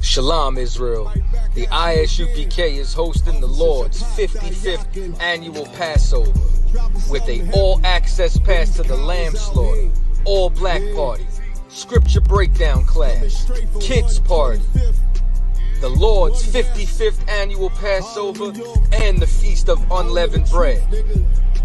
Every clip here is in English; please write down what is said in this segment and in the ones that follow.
Shalom, Israel. The ISUPK is hosting the Lord's 55th annual Passover with an all-access pass to the lamb slaughter, all-black party, scripture breakdown class, kids party, the Lord's 55th annual Passover, and the Feast of Unleavened Bread.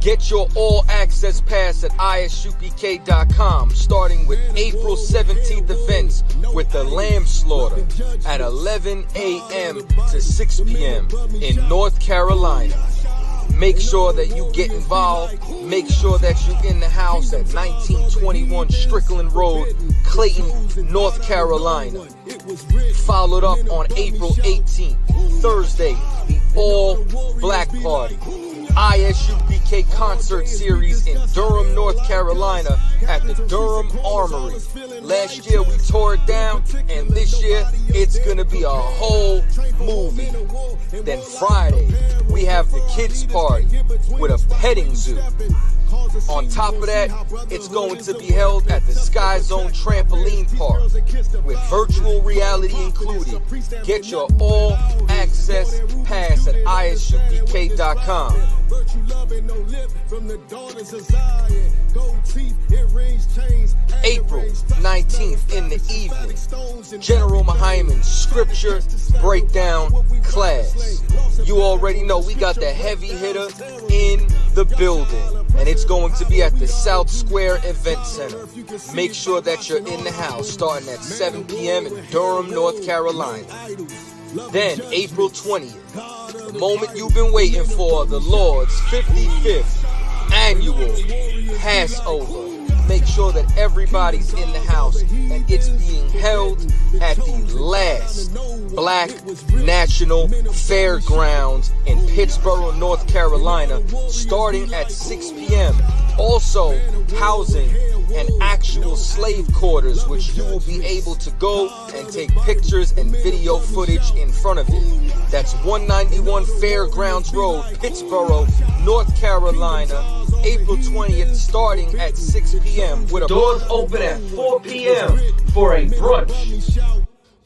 Get your all-access pass at ISUPK.com, starting with April 17th events with the lamb slaughter at 11 a.m. to 6 p.m. in North Carolina. Make sure that you get involved. Make sure that you're in the house at 1921 Strickland Road, Clayton, North Carolina. Followed up on April 18th, Thursday, the all-black party. ISUPK concert series in Durham, North Carolina at the Durham Armory. Last year we tore it down, and this year it's gonna be a whole movie. Then Friday we have the kids party with a petting zoo. On top of that, it's going to be held at the Sky Zone Trampoline Park with virtual reality included. Get your all-access pass at ISUPK.com. April 19th in the evening, General Mahaiman's scripture breakdown class. You already know we got the heavy hitter in the building, and it's going to be at the South Square Event Center. Make sure that you're in the house starting at 7 p.m. in Durham, North Carolina. Then April 20th, the moment you've been waiting for, the Lord's 55th annual Passover. Make sure that everybody's in the house, and it's being held at the last Black National Fairgrounds in Pittsboro, North Carolina, starting at 6 p.m. Also housing an actual slave quarters, which you will be able to go and take pictures and video footage in front of it. That's 191 Fairgrounds Road, Pittsboro, North Carolina, April 20th, starting at 6 p.m. with doors open at 4 p.m. for a brunch.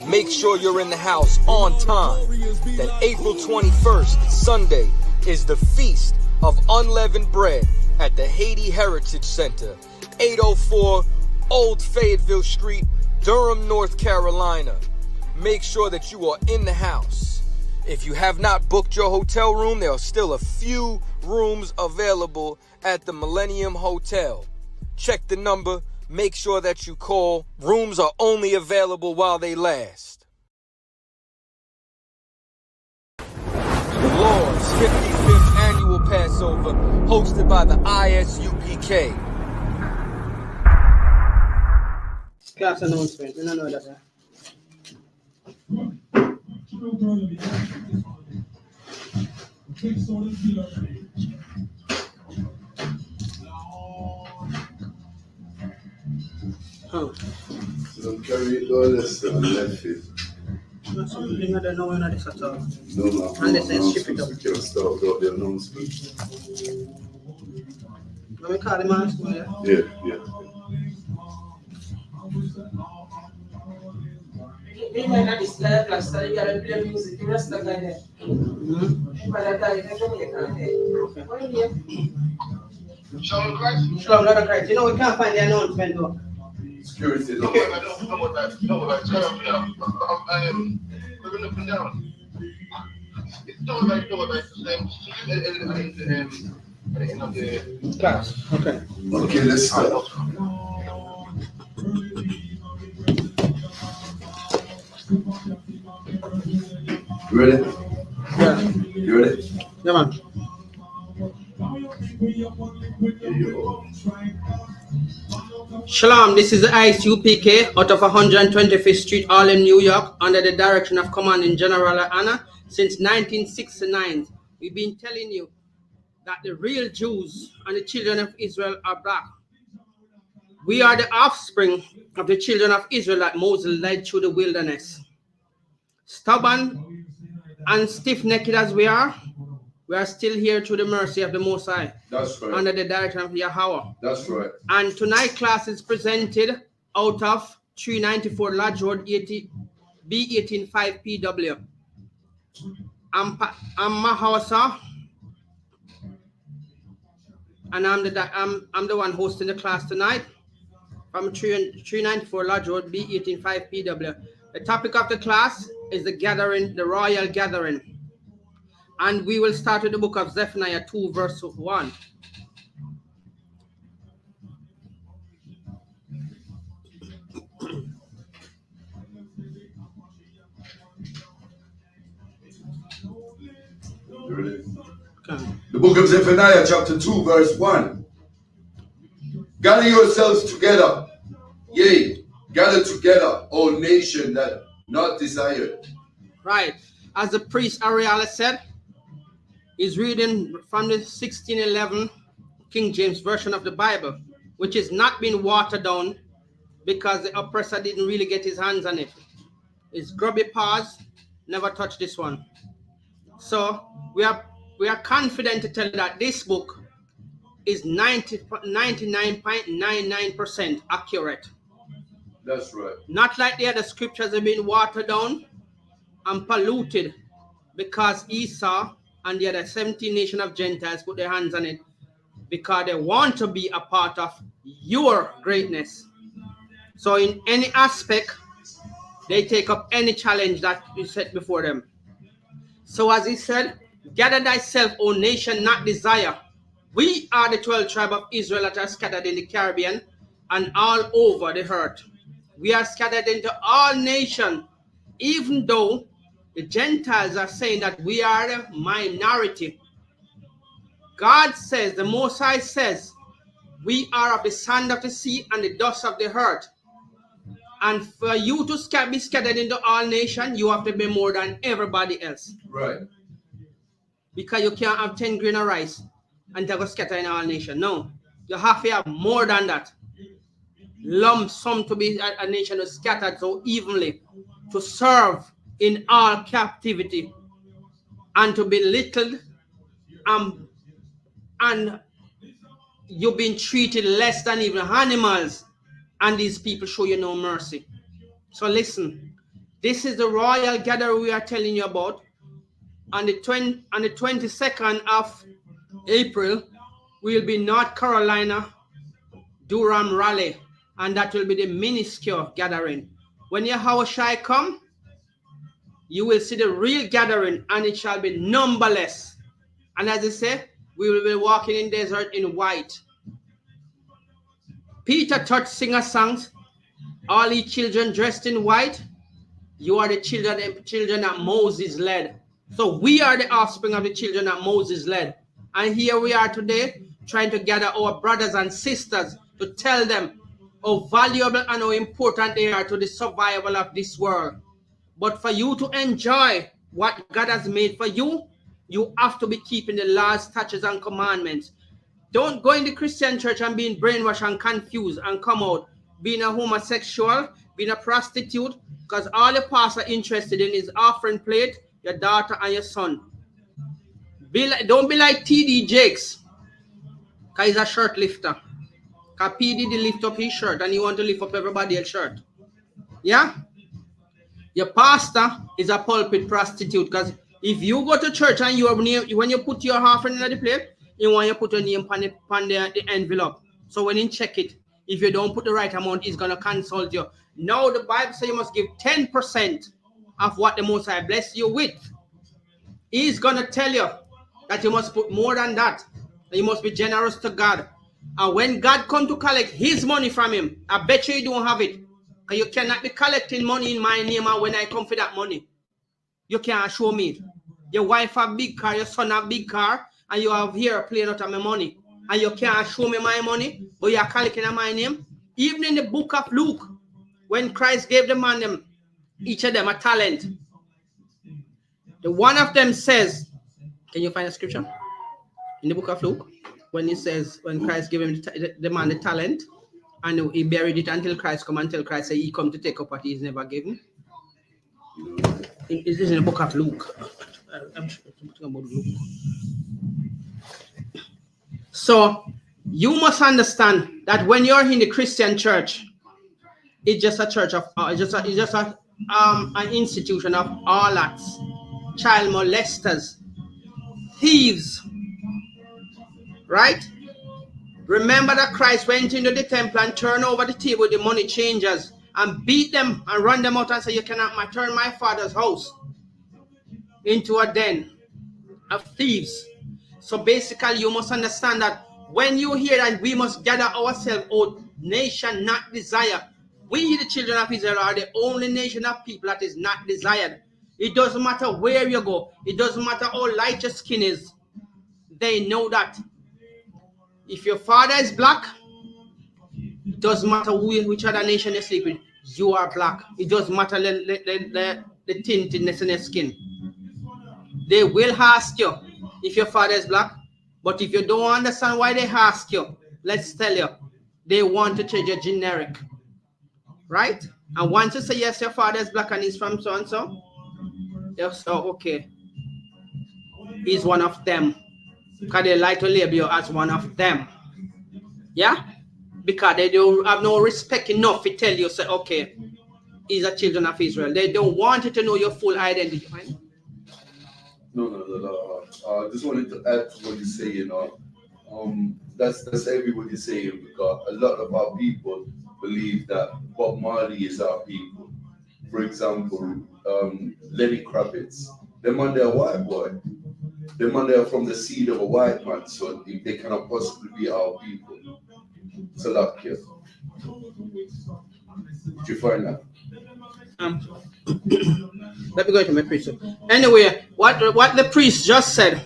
Make sure you're in the house on time. Then April 21st, Sunday, is the Feast of Unleavened Bread at the Haiti Heritage Center, 804 Old Fayetteville Street, Durham, North Carolina. Make sure that you are in the house. If you have not booked your hotel room, there are still a few rooms available at the Millennium Hotel. Check the number. Make sure that you call. Rooms are only available while they last. The Lord's 55th annual Passover, hosted by the ISUPK. Class announcement. We don't know that. Oh. So carry all this and left it. That's something I don't know when I this at all. No, Unless they ship it up. We can start without the announcement. Let me call him on school, yeah? Yeah. They might not display class, so you gotta play music, the rest of the day. But I tell you, they don't make it. What are you? Shalom, Lord of Christ. You know, we can't find the announcement though. Security. Okay, I don't know what that. No, like, turn up now. We're looking down. It's not like, at the end of the Class. Okay. Okay, let's start. You ready? Yeah. You ready? Yeah, man. Shalom, this is the ISUPK out of 125th Street, Harlem, New York, under the direction of Commanding General Anna. Since 1969, we've been telling you that the real Jews and the children of Israel are black. We are the offspring of the children of Israel that Moses led through the wilderness. Stubborn and stiff-necked as we are still here through the mercy of the Most High. That's right. Under the direction of Yahweh. That's right. And tonight class is presented out of 394 Lodge Road, 80 B185 PW. I'm Mahawasa, and I'm the one hosting the class tonight from 394 Lodge Road, B185 PW. The topic of the class is the gathering, the royal gathering. And we will start with the book of Zephaniah 2, verse 1. Ready? Okay. The book of Zephaniah, chapter 2, verse 1. Gather yourselves together, yea, gather together, O nation that not desired. Right. As the priest Ariella said, he's reading from the 1611 King James Version of the Bible, which is not being watered down because the oppressor didn't really get his hands on it. His grubby paws never touched this one. So we are confident to tell you that this book is 99.99% accurate. That's right. Not like the other scriptures have been watered down and polluted because Esau and the other 17 nations of Gentiles put their hands on it because they want to be a part of your greatness. So in any aspect, they take up any challenge that you set before them. So as he said, gather thyself, O nation, not desire. We are the 12 tribes of Israel that are scattered in the Caribbean and all over the earth. We are scattered into all nations, even though the Gentiles are saying that we are the minority. God says, the Most High says, we are of the sand of the sea and the dust of the earth. And for you to be scattered into all nations, you have to be more than everybody else. Right. Because you can't have 10 grains of rice and they go scatter in all nations. No. You have to have more than that. Lump sum to be a nation is scattered so evenly, to serve in all captivity, and to be belittled, and you've been treated less than even animals, and these people show you no mercy. So listen, this is the royal gathering we are telling you about. On the 22nd of April, we'll be North Carolina, Durham Rally, and that will be the minuscule gathering. When Yahushua come, you will see the real gathering, and it shall be numberless. And as I say, we will be walking in desert in white. Peter taught singer songs, all ye children dressed in white. You are the children that Moses led. So we are the offspring of the children that Moses led. And here we are today trying to gather our brothers and sisters to tell them how valuable and how important they are to the survival of this world. But for you to enjoy what God has made for you, you have to be keeping the laws, statutes, and commandments. Don't go in the Christian church and being brainwashed and confused and come out being a homosexual, being a prostitute, because all the pastor interested in is offering plate, your daughter and your son. Don't be like TD Jakes, because he's a shirt lifter. Because P. Diddy lift up his shirt and he want to lift up everybody else's shirt. Yeah? Your pastor is a pulpit prostitute, because if you go to church and you have name, when you put your offering in the plate, you want to put your name on the envelope. So when you check it, if you don't put the right amount, he's going to consult you. Now the Bible says you must give 10% of what the Most High bless you with. He's going to tell you that you must put more than that. You must be generous to God. And when God comes to collect his money from him, I bet you don't have it. Because you cannot be collecting money in my name, and when I come for that money, you can't show me. Your wife have big car, your son have big car, and you have here playing out of my money. And you can't show me my money, but you are collecting on my name. Even in the book of Luke, when Christ gave the man them, each of them a talent, the one of them says, can you find a scripture? In the book of Luke, when he says, when Christ gave him the man the talent, and he buried it until Christ come, until Christ said he come to take up what he's never given. It is in the book of Luke. I'm talking about Luke. So you must understand that when you're in the Christian church, it's just a church of, it's just an institution of harlots, child molesters, thieves, right? Remember that Christ went into the temple and turned over the table with the money changers and beat them and run them out and say, you cannot turn my father's house into a den of thieves. So basically, you must understand that when you hear that we must gather ourselves, O nation not desire, we, the children of Israel, are the only nation of people that is not desired. It doesn't matter where you go. It doesn't matter how light your skin is. They know that. If your father is black, it doesn't matter which other nation you sleep with, you are black. It doesn't matter the tintedness in your skin. They will ask you if your father is black, but if you don't understand why they ask you, let's tell you, they want to change your generic, right? And once you say yes, your father is black and he's from so and so, they'll say, okay, he's one of them, because they like to label you as one of them. Yeah, because they don't have no respect enough to tell you, say, okay, he's a children of Israel. They don't want you to know your full identity. No. I just wanted to add to what you say, you know. That's everybody saying, because a lot of our people believe that Bob Marley is our people. For example, Lenny Kravitz, them man, they're a white boy. Them man, they're from the seed of a white man, so they cannot possibly be our people. So that kid. Did you find that? Let me go to my priest. Anyway, what the priest just said,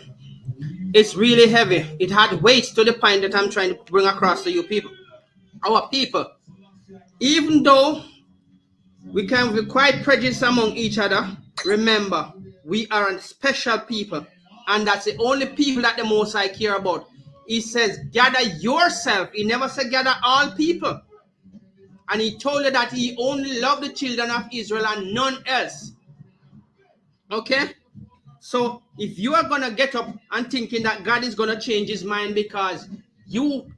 it's really heavy. It had weight to the point that I'm trying to bring across to you people. Our people, even though we can be quite prejudiced among each other, remember, we are a special people, and that's the only people that the Most High care about. He says, gather yourself. He never said gather all people. And he told you that he only loved the children of Israel and none else. Okay? So if you are going to get up and thinking that God is going to change his mind because you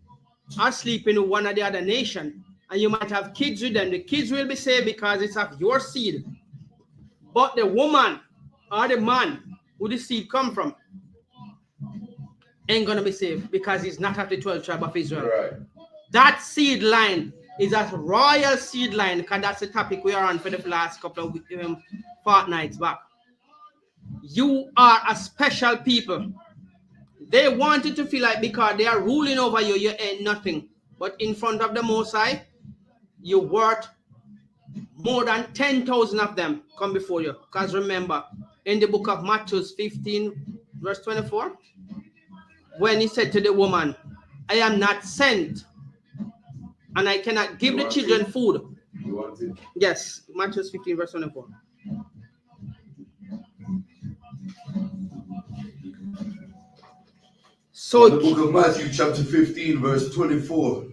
are sleeping with one of the other nation, and you might have kids with them, the kids will be saved because it's of your seed. But the woman or the man who the seed come from ain't going to be saved because he's not of the 12th tribe of Israel. Right. That seed line is a royal seed line, because that's the topic we are on for the last couple of fortnights back. You are a special people. They want you to feel like because they are ruling over you, you ain't nothing. But in front of the Most High, you're worth more than 10,000 of them come before you. Because remember, in the book of Matthew 15, verse 24, when he said to the woman, I am not sent, and I cannot give the children food. You want it? Yes, Matthew 15, verse 24. So the book of Matthew, chapter 15, verse 24.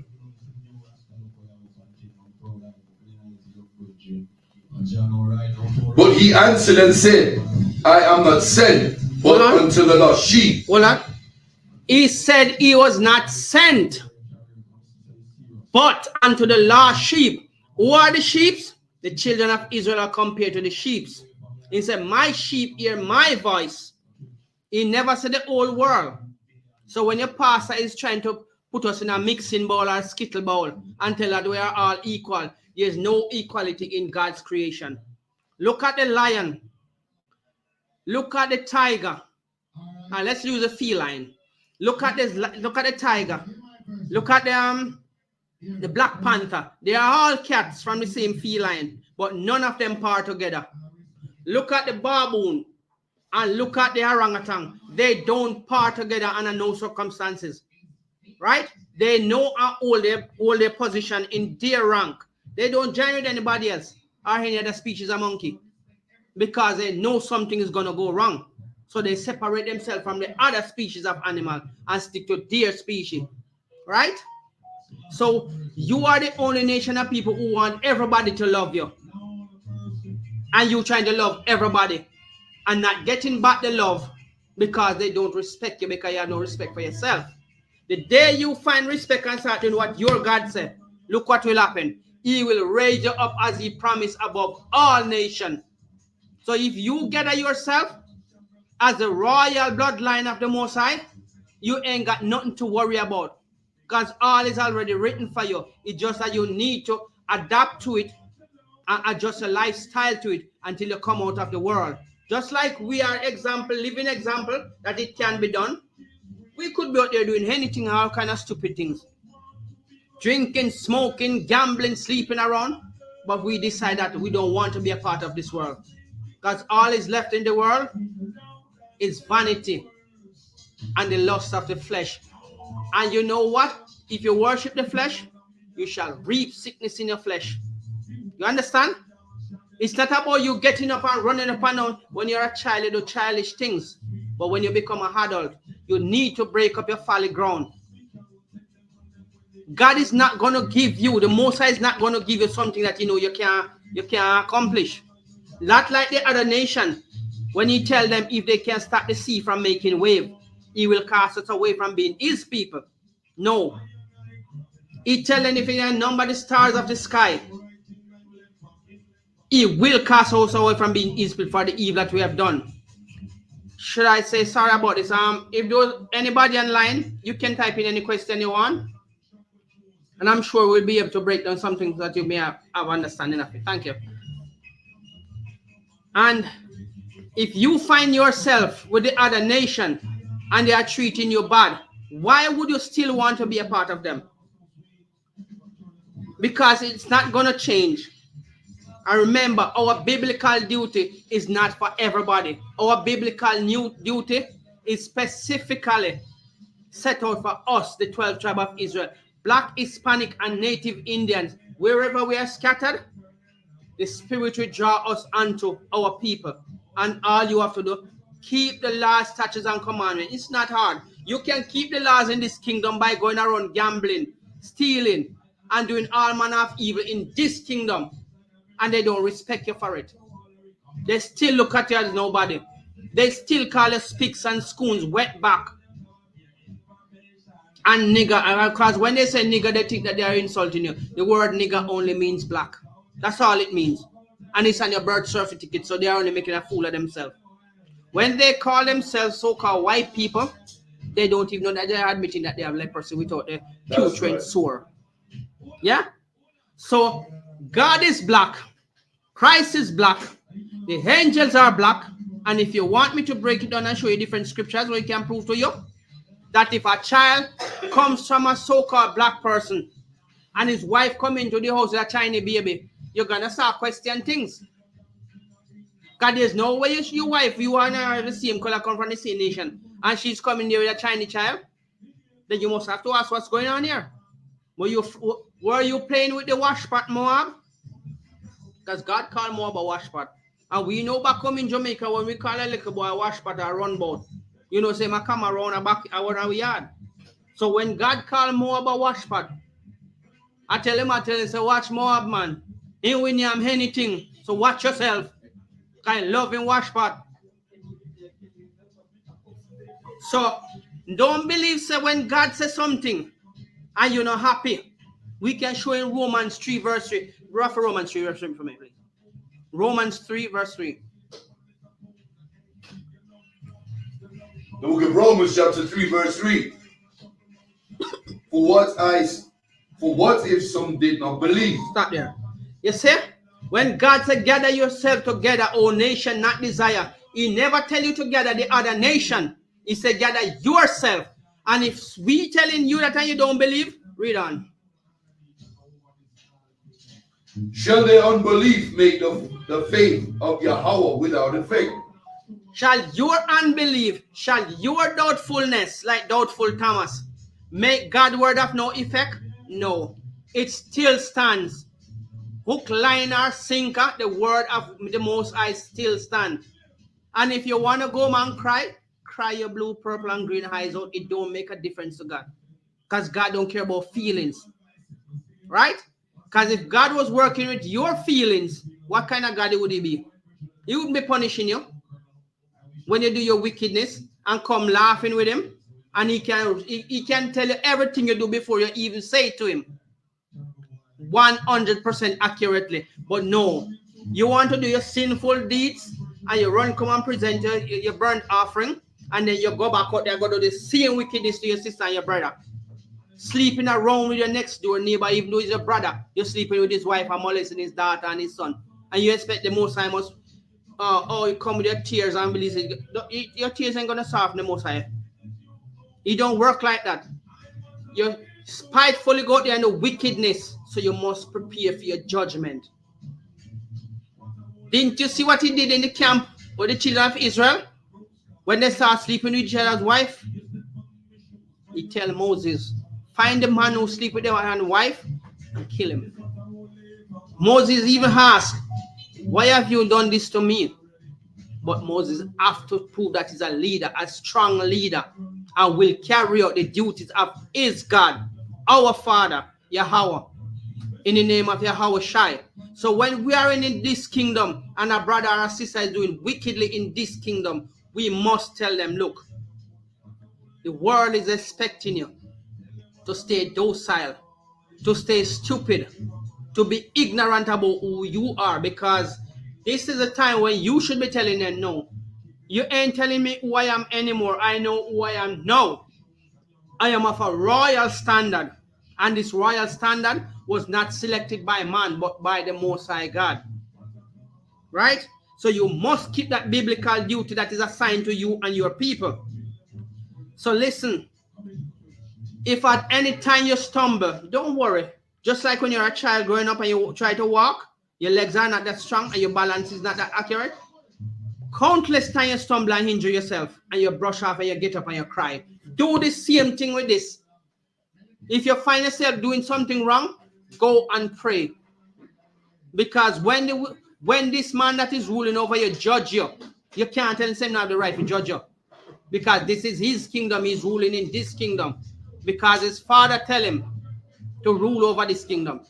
But he answered and said, I am not sent, but unto the lost sheep. Hold on. He said he was not sent, but unto the lost sheep. Who are the sheep? The children of Israel are compared to the sheep. He said, my sheep hear my voice. He never said the whole world. So when your pastor is trying to put us in a mixing bowl or skittle bowl and tell that we are all equal, there's no equality in God's creation. Look at the lion. Look at the tiger. And let's use a feline. Look at this. Look at the tiger. Look at the Black Panther. They are all cats from the same feline, but none of them part together. Look at the baboon and look at the orangutan. They don't part together under no circumstances, right? They know how hold their position in their rank. They don't join with anybody else or any other species of monkey because they know something is going to go wrong. So they separate themselves from the other species of animal and stick to their species, right? So you are the only nation of people who want everybody to love you. And you trying to love everybody and not getting back the love because they don't respect you, because you have no respect for yourself. The day you find respect and start doing what your God said, look what will happen. he will raise you up as he promised above all nations. So if you gather yourself as the royal bloodline of the Most High, you ain't got nothing to worry about, because all is already written for you. It's just that you need to adapt to it and adjust a lifestyle to it until you come out of the world. Just like we are living example that it can be done. We could be out there doing anything, all kind of stupid things. Drinking, smoking, gambling, sleeping around. But we decide that we don't want to be a part of this world. Because all is left in the world is vanity and the lust of the flesh. And you know what? If you worship the flesh, you shall reap sickness in your flesh. You understand? It's not about you getting up and running up and down. When you're a child, you do childish things. But when you become an adult, you need to break up your folly ground. God is not going to give you, the Most High is not going to give you something that you know you can't accomplish. Not like the other nation. When he tell them if they can stop the sea from making wave, he will cast us away from being his people. No. He tell them if he can number the stars of the sky, he will cast us away from being his people for the evil that we have done. Should I say sorry about this? If there's anybody online, you can type in any question you want. And I'm sure we'll be able to break down something that you may have understanding of it. Thank you. And if you find yourself with the other nation and they are treating you bad, why would you still want to be a part of them? Because it's not going to change. And remember, our biblical duty is not for everybody. Our biblical duty is specifically set out for us, the 12 tribes of Israel. Black, Hispanic, and Native Indians. Wherever we are scattered, the Spirit will draw us unto our people. And all you have to do, keep the laws, statutes, and commandments. It's not hard. You can keep the laws in this kingdom by going around gambling, stealing, and doing all manner of evil in this kingdom. And they don't respect you for it. They still look at you as nobody. They still call you spicks and spoons, wetback, and nigger. Because when they say nigger, they think that they are insulting you. The word nigger only means black. That's all it means. And it's on your birth certificate, so they are only making a fool of themselves. When they call themselves so-called white people, they don't even know that they are admitting that they have leprosy without the putrid sore. Yeah? So, God is black. Christ is black. The angels are black. And if you want me to break it down and show you different scriptures where you can prove to you that if a child comes from a so-called black person and his wife come into the house with a tiny baby, you're going to start questioning things. Because there's no way your wife, you and her are the same color, come from the same nation, and she's coming there with a tiny child, then you must have to ask what's going on here. Were you playing with the washpot, Moab? Because God called Moab a washpot. And we know back home in Jamaica, when we call a little boy a washpot or a runboat, you know, say, I come around our yard. So when God called Moab a washpot, I tell him, say, watch Moab, man. He win you anything. So watch yourself. Kind of loving washpot. So don't believe, say, when God says something and you're not happy. We can show in Romans 3 verse 3. Read for Romans 3 verse 3 for me, please. Romans 3 verse 3. The book of Romans chapter 3 verse 3. For what if some did not believe? Stop there. You see? When God said, gather yourself together, O nation, not desire, he never tell you to gather the other nation. He said, gather yourself. And if we telling you that and you don't believe, read on. Shall their unbelief make the faith of Yahweh without effect? Shall your unbelief, shall your doubtfulness, like doubtful Thomas, make God's word of no effect? No. It still stands. Hook, line, or sinker, the word of the Most High still stands. And if you want to go man cry your blue, purple, and green eyes out. It don't make a difference to God. Because God don't care about feelings. Right? Because if God was working with your feelings, what kind of God would he be? He wouldn't be punishing you when you do your wickedness and come laughing with him. And he can tell you everything you do before you even say it to him. 100% accurately. But no, you want to do your sinful deeds and you run, come and present your burnt offering, and then you go back out there, go do the same wickedness to your sister and your brother. Sleeping around with your next door neighbor, even though he's your brother, you're sleeping with his wife and molesting his daughter and his son. And you expect the Most High must, you come with your tears and believe your tears ain't going to solve the Most High. It don't work like that. You spitefully go there in the wickedness, so you must prepare for your judgment. Didn't you see what he did in the camp with the children of Israel? When they start sleeping with each other's wife, he tell Moses, find the man who sleep with their wife and kill him. Moses even asked, why have you done this to me? But Moses have to prove that he's a leader, a strong leader, and will carry out the duties of his God, our Father, Yahweh, in the name of Yahweh Shai. So when we are in this kingdom and a brother or a sister is doing wickedly in this kingdom, we must tell them, look, the world is expecting you to stay docile, to stay stupid, to be ignorant about who you are, because this is a time when you should be telling them, no, you ain't telling me who I am anymore. I know who I am now. I am of a royal standard, and this royal standard was not selected by man, but by the Most High God. Right? So you must keep that biblical duty that is assigned to you and your people. So listen, if at any time you stumble, don't worry. Just like when you're a child growing up and you try to walk, your legs are not that strong and your balance is not that accurate. Countless times you stumble and injure yourself, and you brush off and you get up and you cry. Do the same thing with this. If you find yourself doing something wrong, go and pray. Because when this man that is ruling over you judge you, you can't tell him not the right to judge you. Because this is his kingdom, he's ruling in this kingdom. Because his father tell him to rule over this kingdom.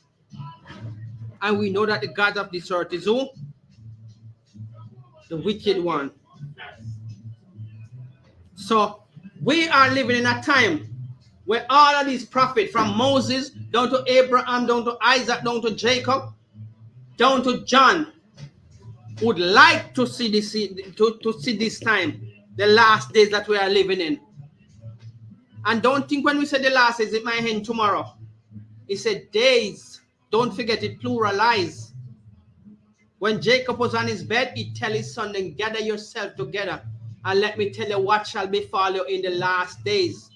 And we know that the God of this earth is who? The wicked one. So we are living in a time where all of these prophets, from Moses down to Abraham, down to Isaac, down to Jacob, down to John, would like to see this time, the last days that we are living in. And don't think when we say the last days, it might end tomorrow. He said days. Don't forget it pluralize. When Jacob was on his bed, he tell his son, then gather yourself together and let me tell you what shall befall you in the last days.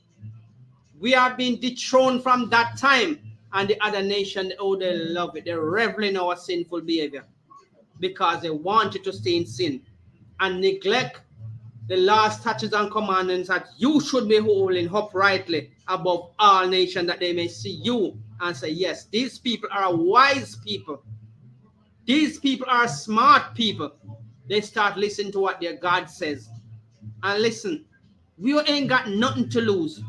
We are being dethroned from that time, and the other nation, oh, they love it. They revel in our sinful behavior because they wanted to stay in sin and neglect the laws, statutes, and commandments that you should be holding uprightly above all nations, that they may see you and say, yes, these people are wise people. These people are smart people. They start listening to what their God says. And listen, we ain't got nothing to lose.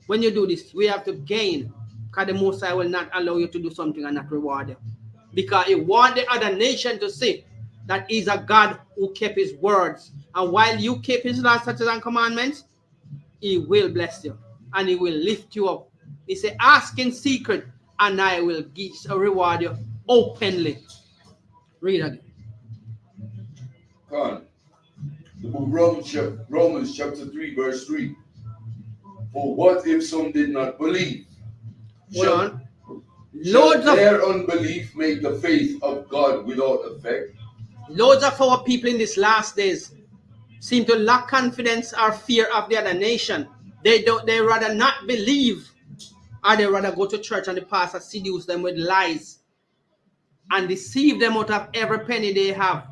When you do this, we have to gain, because the Most High will not allow you to do something and not reward you. Because he wants the other nation to see that he's a God who kept his words. And while you keep his laws, statutes, and commandments, he will bless you and he will lift you up. He said, ask in secret and I will reward you openly. Read again. God. The book of Romans chapter 3 verse 3. For what if some did not believe? Shall their unbelief make the faith of God without effect? Loads of our people in these last days seem to lack confidence or fear of the other nation. They rather not believe, or they rather go to church and the pastor seduce them with lies and deceive them out of every penny they have.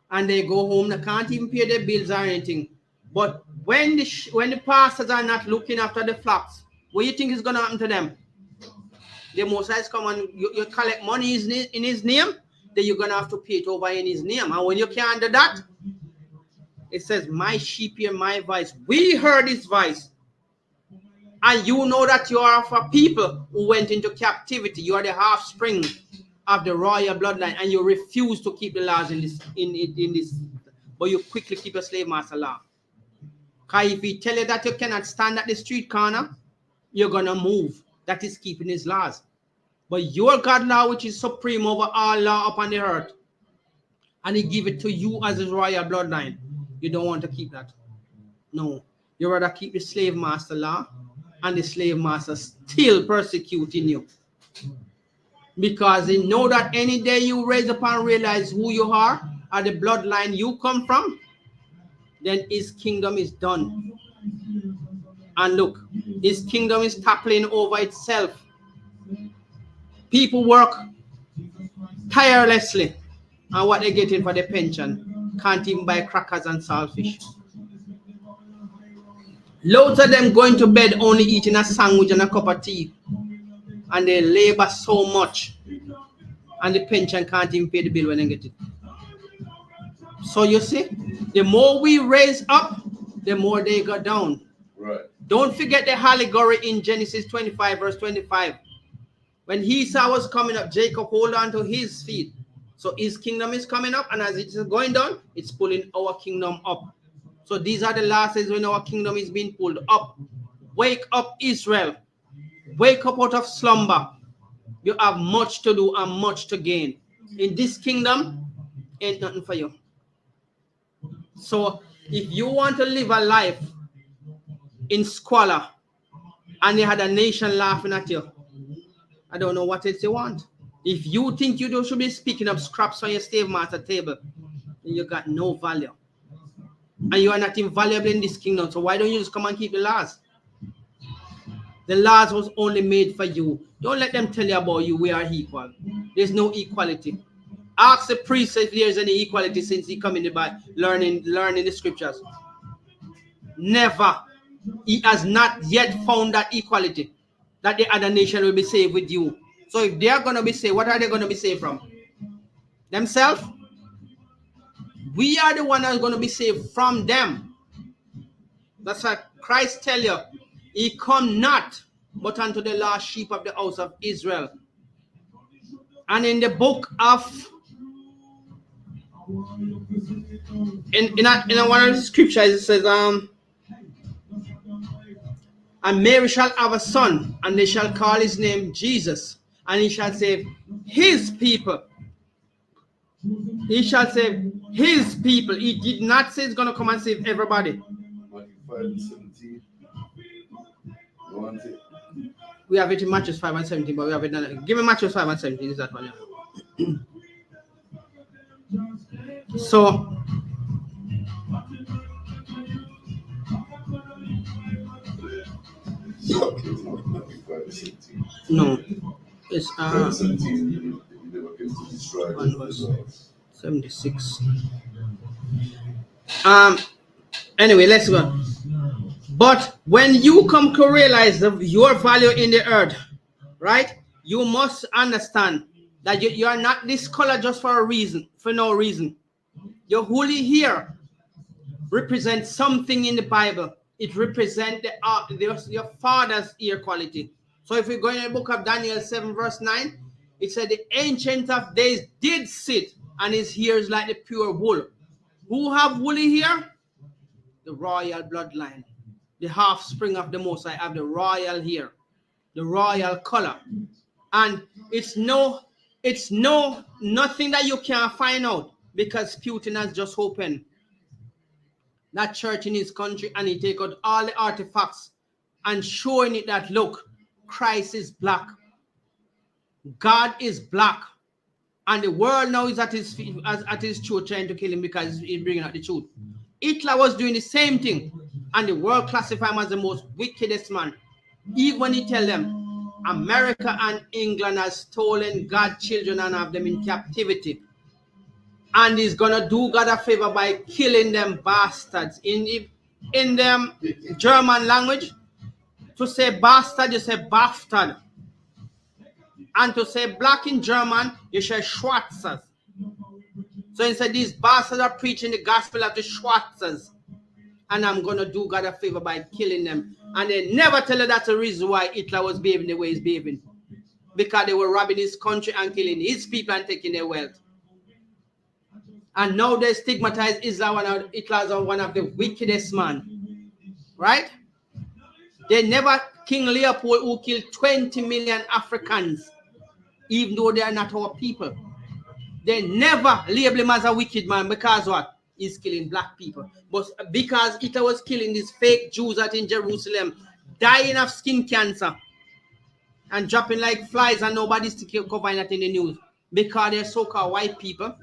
And they go home, they can't even pay their bills or anything. But when the pastors are not looking after the flocks, what do you think is going to happen to them? The Most High come and you collect money in his name, then you're going to have to pay it over in his name. And when you can't do that, it says, my sheep hear my voice. We heard his voice. And you know that you are of a people who went into captivity. You are the offspring of the royal bloodline, and you refuse to keep the laws in this. But you quickly keep a slave master law. Because if he tell you that you cannot stand at the street corner, you're going to move. That is keeping his laws. But your God law, which is supreme over all law upon the earth, and he give it to you as his royal bloodline, you don't want to keep that. No. You rather keep the slave master law, and the slave master still persecuting you. Because they know that any day you raise up and realize who you are, or the bloodline you come from, then his kingdom is done. And look, his kingdom is toppling over itself. People work tirelessly, and what they're getting for their pension can't even buy crackers and saltfish. Loads of them going to bed only eating a sandwich and a cup of tea, and they labor so much, and the pension can't even pay the bill when they get it. So you see, the more we raise up, the more they go down. Right. Don't forget the allegory in Genesis 25 verse 25. When Esau was coming up, Jacob hold on to his feet. So his kingdom is coming up, and as it is going down, it's pulling our kingdom up. So these are the last days when our kingdom is being pulled up. Wake up, Israel. Wake up out of slumber. You have much to do and much to gain. In this kingdom, ain't nothing for you. So if you want to live a life in squalor, and they had a nation laughing at you, I don't know what else you want. If you think you should be speaking up scraps on your slave master table, then you got no value. And you are not invaluable in this kingdom. So why don't you just come and keep the laws? The laws was only made for you. Don't let them tell you about you. We are equal. There's no equality. Ask the priest if there's any equality since he come in the Bible, learning the scriptures. Never. He has not yet found that equality, that the other nation will be saved with you. So if they are going to be saved, what are they going to be saved from? Themselves? We are the one that's going to be saved from them. That's why Christ tell you, he come not but unto the lost sheep of the house of Israel. And in the book of in one of the scriptures, it says, and Mary shall have a son, and they shall call his name Jesus, and he shall save his people. He shall save his people. He did not say he's going to come and save everybody. Matthew 5:17. You want it? We have it in Matthew 5:17, but we have it. Give me Matthew 5:17. Is that one? So, no, it's 17. You never came to destroy it. 76. Anyway, let's go. But when you come to realize your value in the earth, right? You must understand that you are not this color just for a reason, for no reason. Your holy hair represents something in the Bible. It represents your father's ear quality. So if we go in the book of Daniel 7 verse 9, it said the Ancient of Days did sit, and his hair is like the pure wool. Who have woolly hair? The royal bloodline. The offspring of the Most High have the royal hair, the royal color. And it's nothing that you can't find out, because Putin has just opened that church in his country, and he take out all the artifacts and showing it that, look, Christ is black, God is black, and the world now is at his feet, at his truth, trying to kill him because he's bringing out the truth. Hitler was doing the same thing, and the world classified him as the most wickedest man. Even when he tell them America and England has stolen God's children and have them in captivity, and he's gonna do God a favor by killing them bastards. In them German language, to say bastard, you say bastard. And to say black in German, you say Schwarzers. So instead, these bastards are preaching the gospel of the Schwarzers. And I'm going to do God a favor by killing them. And they never tell you that's the reason why Hitler was behaving the way he's behaving. Because they were robbing his country and killing his people and taking their wealth. And now they stigmatize Hitler as one of the wickedest men. Right? They never, King Leopold, who killed 20 million Africans, even though they are not our people. They never label him as a wicked man because what? He's killing black people. But because Hitler was killing these fake Jews out in Jerusalem, dying of skin cancer and dropping like flies, and nobody's covering that in the news. Because they're so-called white people,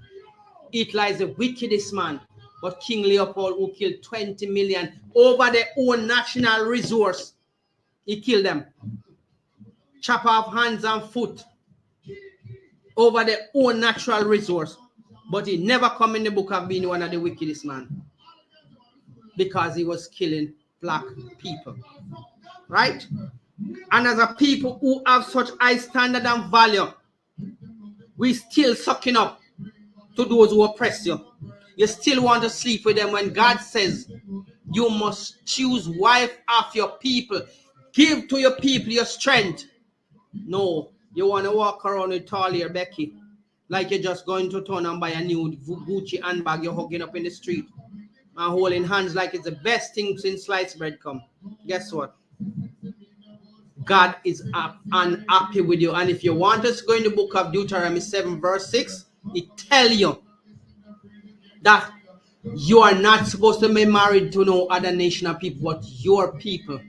Hitler is the wickedest man. But King Leopold, who killed 20 million over their own national resource, he killed them. Chop off hands and foot over their own natural resource. But he never come in the book of being one of the wickedest man. Because he was killing black people. Right? And as a people who have such high standard and value, we still sucking up to those who oppress you. You still want to sleep with them when God says you must choose wife of your people. Give to your people your strength. No, you want to walk around with Talia Becky like you're just going to town and buy a new Gucci handbag you're hugging up in the street and holding hands like it's the best thing since sliced bread come. Guess what? God is unhappy with you. And if you want us to go in the book of Deuteronomy 7 verse 6, it tells you that you are not supposed to be married to no other nation of people but your people.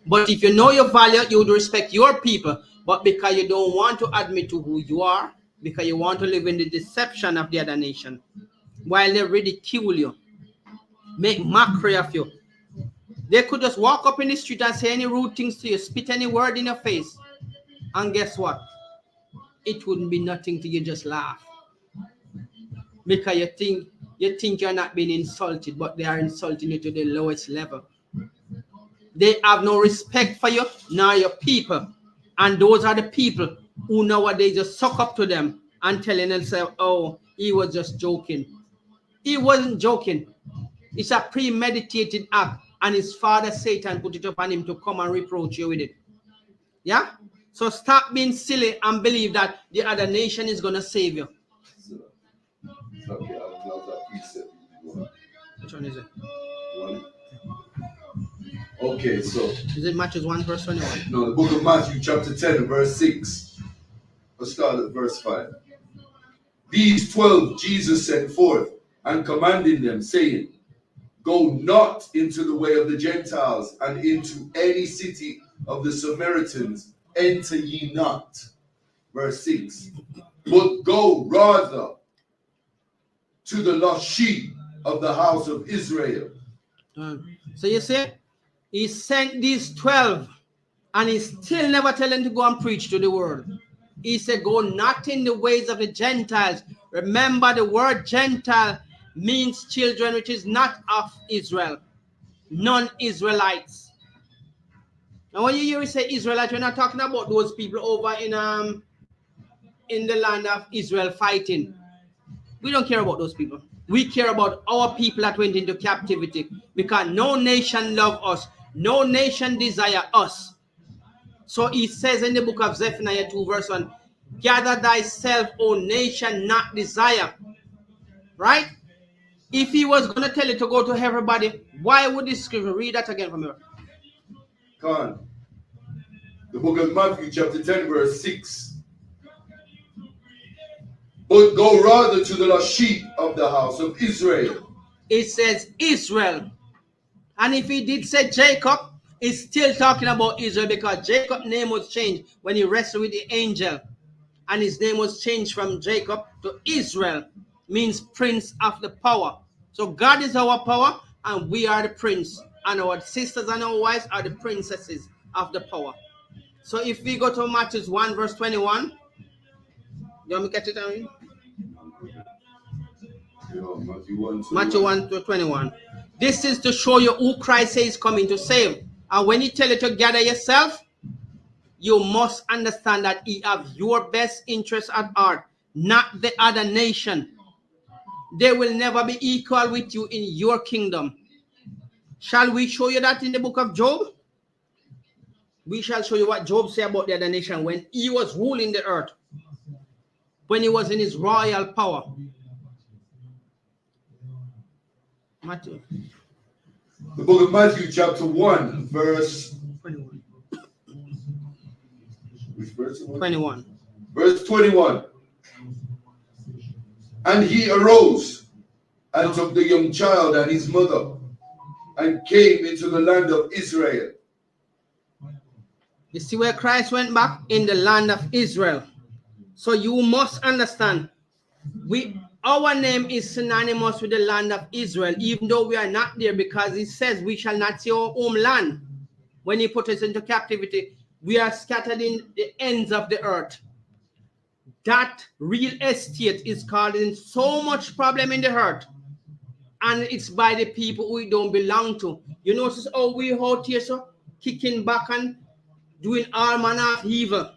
But if you know your value, you would respect your people. But because you don't want to admit to who you are, because you want to live in the deception of the other nation, while they ridicule you, make mockery of you, they could just walk up in the street and say any rude things to you, spit any word in your face, and guess what? It wouldn't be nothing to you, just laugh. Because you think you're not being insulted, but they are insulting you to the lowest level. They have no respect for you, nor your people. And those are the people who nowadays just suck up to them and telling themselves, oh, he was just joking. He wasn't joking. It's a premeditated act. And his father, Satan, put it upon him to come and reproach you with it. Yeah? So stop being silly and believe that the other nation is going to save you. Okay, I'll love that precept. Which one is it? Okay, so. Is it Matthew 1 verse 21? No, the book of Matthew, chapter 10, verse 6. Let's start at verse 5. These 12 Jesus sent forth and commanding them, saying, go not into the way of the Gentiles, and into any city of the Samaritans enter ye not. Verse 6. But go rather to the lost sheep of the house of Israel. So you see, he sent these 12, and he still never tell them to go and preach to the world. He said, go not in the ways of the Gentiles. Remember, the word Gentile means children which is not of Israel, non-Israelites. Now when you hear me say Israelites, we're not talking about those people over in the land of Israel fighting. We don't care about those people. We care about our people that went into captivity, because no nation love us. No nation desire us. So he says in the book of Zephaniah 2 verse 1, gather thyself, O nation, not desire. Right? If he was going to tell it to go to everybody, why would this scripture? Read that again from here. Come on. The book of Matthew, chapter 10, verse 6. But go rather to the lost sheep of the house of Israel. It says Israel. And if he did say Jacob, it's still talking about Israel, because Jacob's name was changed when he wrestled with the angel. And his name was changed from Jacob to Israel, means prince of the power. So God is our power, and we are the prince. And our sisters and our wives are the princesses of the power. So if we go to Matthew 1 verse 21, you want me to catch it, Aaron? Matthew 1 to 21. This is to show you who Christ says is coming to save. And when he tell you to gather yourself, you must understand that he have your best interest at heart, not the other nation. They will never be equal with you in your kingdom. Shall we show you that in the book of Job? We shall show you what Job said about the other nation when he was ruling the earth, when he was in his royal power. Matthew. The book of Matthew, chapter 1, verse 21. Which verse? 21. Verse 21. And he arose and took the young child and his mother and came into the land of Israel. You see where Christ went back? In the land of Israel. So you must understand, our name is synonymous with the land of Israel, even though we are not there, because he says we shall not see our homeland. When he put us into captivity, we are scattered in the ends of the earth. That real estate is causing so much problem in the earth, and it's by the people we don't belong to. You notice how we out here, so kicking back and doing all manner of evil,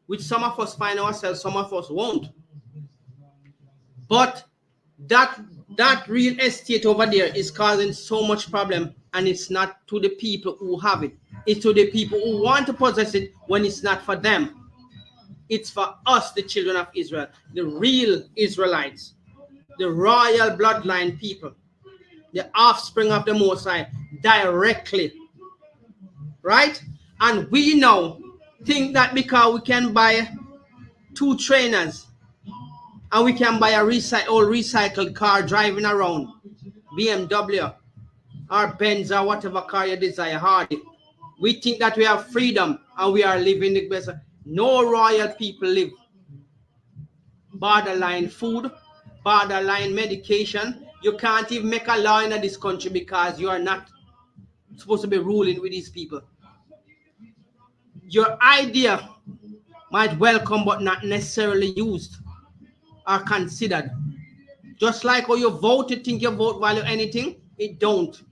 which some of us find ourselves, some of us won't. But that real estate over there is causing so much problem, and it's not to the people who have it. It's to the people who want to possess it when it's not for them. It's for us, the children of Israel, the real Israelites, the royal bloodline people, the offspring of the Most High, directly. Right? And we now think that because we can buy 2 trainers and we can buy a recycled car driving around, BMW or Benz or whatever car you desire, Hardy, we think that we have freedom and we are living the best. No royal people live borderline food, borderline medication. You can't even make a law in this country because you are not supposed to be ruling with these people. Your idea might welcome but not necessarily used or considered. Just like how you vote, you think your vote value anything, it don't.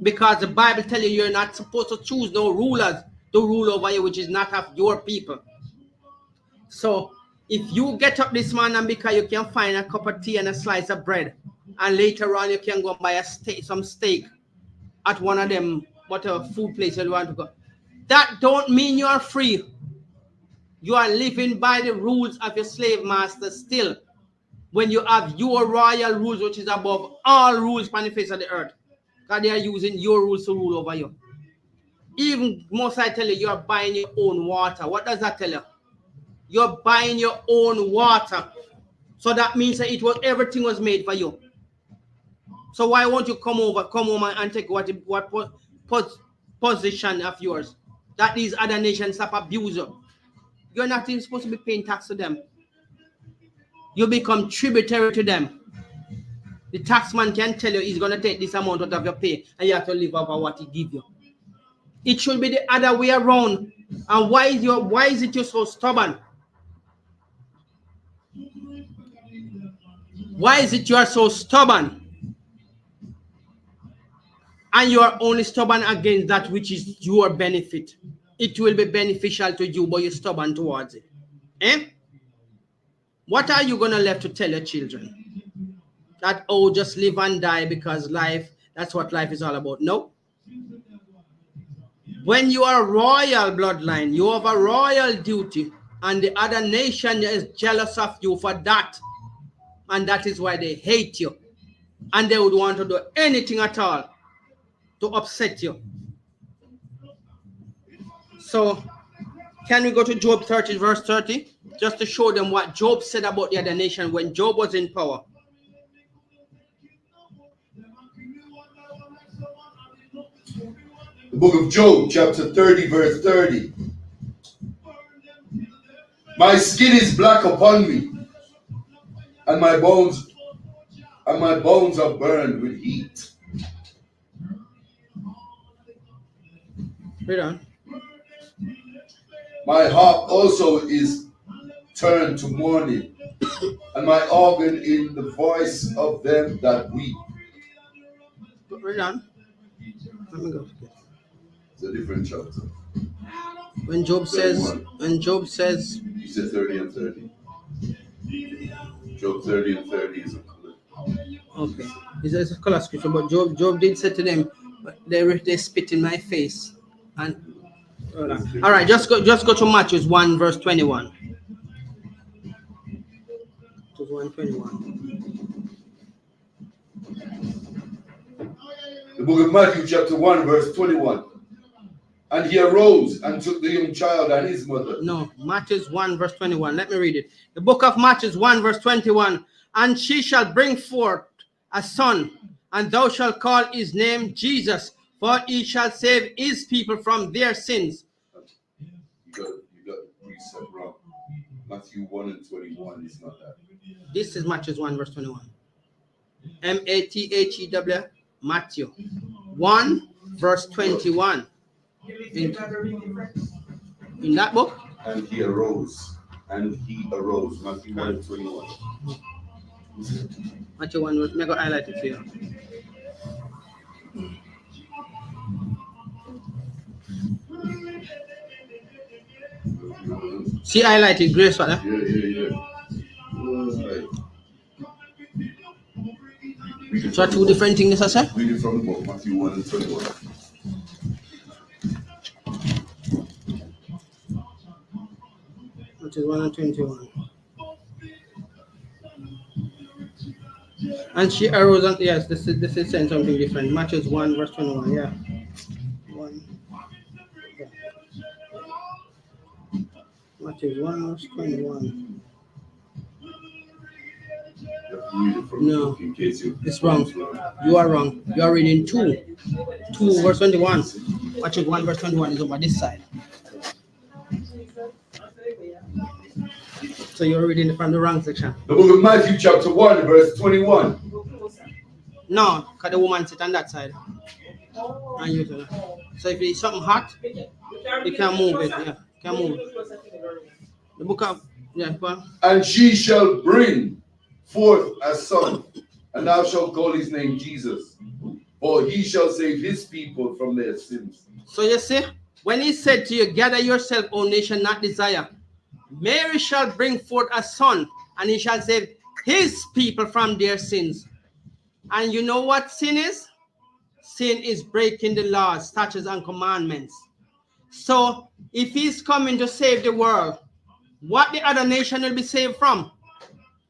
Because the Bible tells you you're not supposed to choose no rulers to rule over you, which is not of your people. So if you get up this morning and because you can find a cup of tea and a slice of bread, and later on you can go and buy some steak at one of them, whatever food places you want to go, that don't mean you are free. You are living by the rules of your slave master still, when you have your royal rules, which is above all rules on the face of the earth, because they are using your rules to rule over you. Even most I tell you, you're buying your own water. What does that tell you? You're buying your own water. So that means that everything was made for you. So why won't you come home and take what position of yours that these other nations stop abuse you? You're not even supposed to be paying tax to them. You become tributary to them. The taxman can tell you he's going to take this amount out of your pay and you have to live over what he gives you. It should be the other way around. And why is it you're so stubborn? Why is it you are so stubborn? And you are only stubborn against that which is your benefit. It will be beneficial to you, but you're stubborn towards it. What are you going to left to tell your children? That, oh, just live and die because life, that's what life is all about. No. When you are royal bloodline, you have a royal duty, and the other nation is jealous of you for that. And that is why they hate you. And they would want to do anything at all to upset you. So, can we go to Job 30, verse 30? Just to show them what Job said about the other nation when Job was in power. The book of Job, chapter 30, verse 30. My skin is black upon me, and my bones are burned with heat. Read on. My heart also is turned to mourning, and my organ in the voice of them that weep. Read on. Let me go. It's a different chapter. When Job says, He said 30 and 30. Job 30 and 30 is a color. Okay, it's a color scripture, but Job did say to them, they spit in my face. And all right, just go to Matthew 1 verse 21. To 1:21. The book of Matthew, chapter 1, verse 21. And he arose and took the young child and his mother. No, Matthew 1 verse 21. Let me read it. The book of Matthew 1 verse 21. And she shall bring forth a son, and thou shalt call his name Jesus, for he shall save his people from their sins. You got reset wrong. Matthew 1 and 21 is not that. This is Matthew 1 verse 21. Mathew, Matthew 1 verse 21. In that book? And he arose. Matthew 1 and 21. Matthew 1 verse, I'm going to highlight it for you. See highlighted grace, what? Yeah. Right. So two different things, I say? Read it from the book, Matthew 1 and 21. Matthew 1 and 21. And she arose and yes, this is saying something different. Matthew 1 verse 21, yeah. 1. Yeah. Matthew 1 verse 21. No, in case it's wrong. You are wrong. You are reading 2 verse 21. Matthew 1 verse 21 is over this side. So you're reading from the wrong section. The book of Matthew chapter 1 verse 21. No, because the woman sit on that side. And you do that. So if it's something hot, you can move it. Yeah, you can move it. The book of, yeah, go on. And she shall bring forth a son, and thou shalt call his name Jesus, for he shall save his people from their sins. So you see, when he said to you, gather yourself, O nation, not desire, Mary shall bring forth a son, and he shall save his people from their sins. And you know what sin is? Sin is breaking the laws, statutes, and commandments. So if he's coming to save the world, what the other nation will be saved from?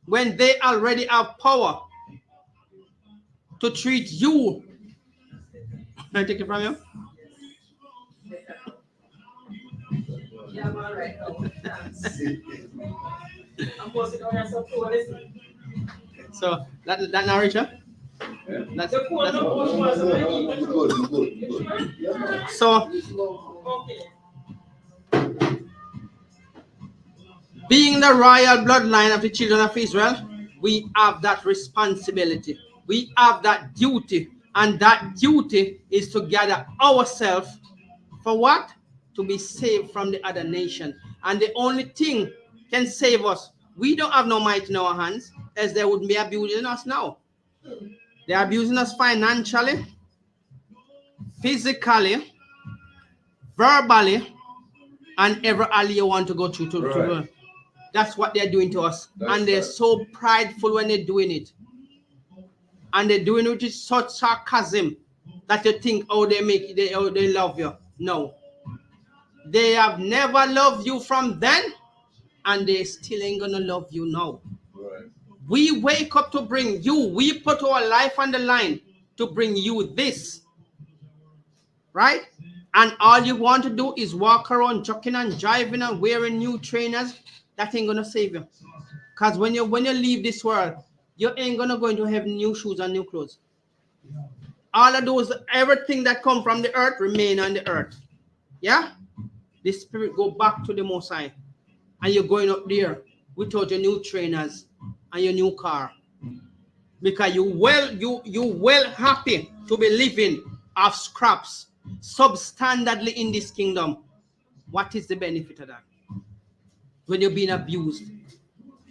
When they already have power to treat you. Can I take it from you? Yeah, I'm all right. I'm posting on yourself to listen. So that now, Richard? Yeah. That's Good. so being the royal bloodline of the children of Israel, we have that responsibility. We have that duty. And that duty is to gather ourselves for what? To be saved from the other nation. And the only thing can save us, we don't have no might in our hands, as they would be abusing us now. They're abusing us financially, physically, verbally, and every alley you want to go through to learn. That's what they're doing to us. And they're so prideful when they're doing it. And they're doing it with such sarcasm that you think, oh, they love you. No. They have never loved you from then, and they still ain't gonna love you now. Right. We wake up to bring you, we put our life on the line to bring you this. Right? And all you want to do is walk around joking and driving and wearing new trainers. That ain't gonna save you. Because when you leave this world, you ain't gonna go into have new shoes and new clothes. All of those, everything that come from the earth remain on the earth. Yeah? The spirit go back to the Most High. And you're going up there without your new trainers and your new car. Because you well happy to be living off scraps substandardly in this kingdom. What is the benefit of that? When you're being abused,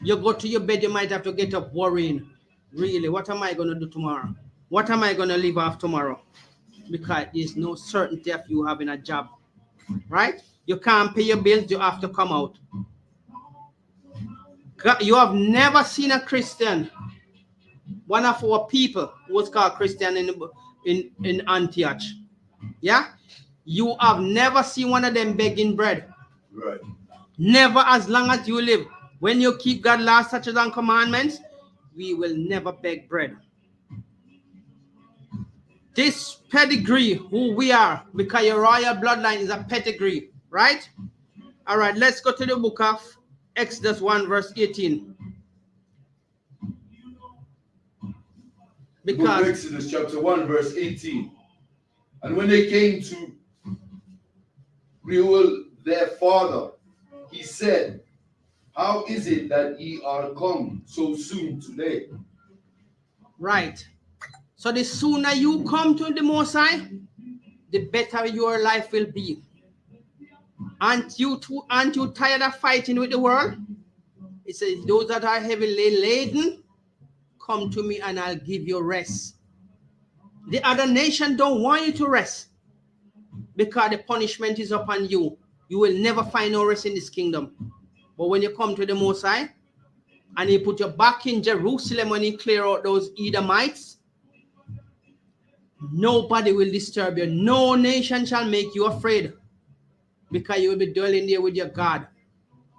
you go to your bed, you might have to get up worrying. Really, what am I going to do tomorrow? What am I going to live off tomorrow? Because there's no certainty of you having a job. Right? You can't pay your bills, you have to come out. You have never seen a Christian. One of our people who was called Christian in Antioch. Yeah? You have never seen one of them begging bread. Right. Never, as long as you live. When you keep God's laws, statutes, and commandments, we will never beg bread. this pedigree, who we are, because your royal bloodline is a pedigree, right? All right, let's go to the book of Exodus 1 verse 18. The book of Because Exodus chapter 1 verse 18. And when they came to Reuel their father, he said, how is it that ye are come so soon today? right. So the sooner you come to the Most High, the better your life will be. Aren't you tired of fighting with the world? It says, those that are heavily laden, come to me and I'll give you rest. The other nation don't want you to rest because the punishment is upon you. You will never find no rest in this kingdom. But when you come to the Most High and he put you back in Jerusalem, when he clear out those Edomites, nobody will disturb you. No nation shall make you afraid, because you will be dwelling there with your God,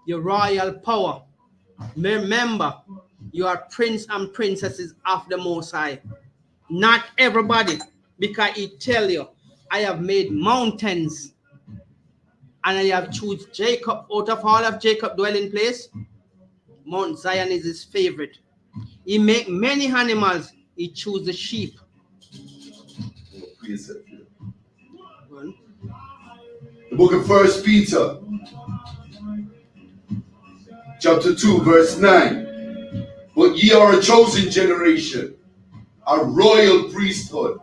your royal power. Remember, you are prince and princesses of the Most High. Not everybody, because he tell you, I have made mountains and I have chosen Jacob out of all of Jacob's dwelling place. Mount Zion is his favorite. He make many animals. He choose the sheep. The book of 1 Peter chapter 2 verse 9. But ye are a chosen generation, a royal priesthood,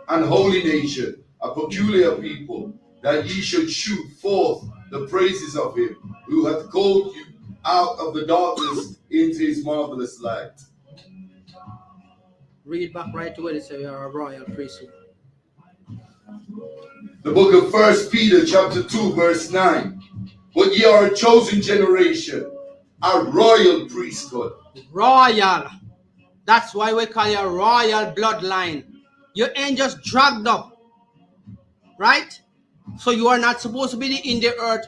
and holy nation, a peculiar people, that ye should shoot forth the praises of him who hath called you out of the darkness into his marvelous light. Read back right to where they say you are a royal priesthood. The book of 1 Peter chapter 2 verse 9. But ye are a chosen generation, a royal priesthood. Royal. That's why we call you a royal bloodline. You ain't just dragged up, right? So you are not supposed to be in the earth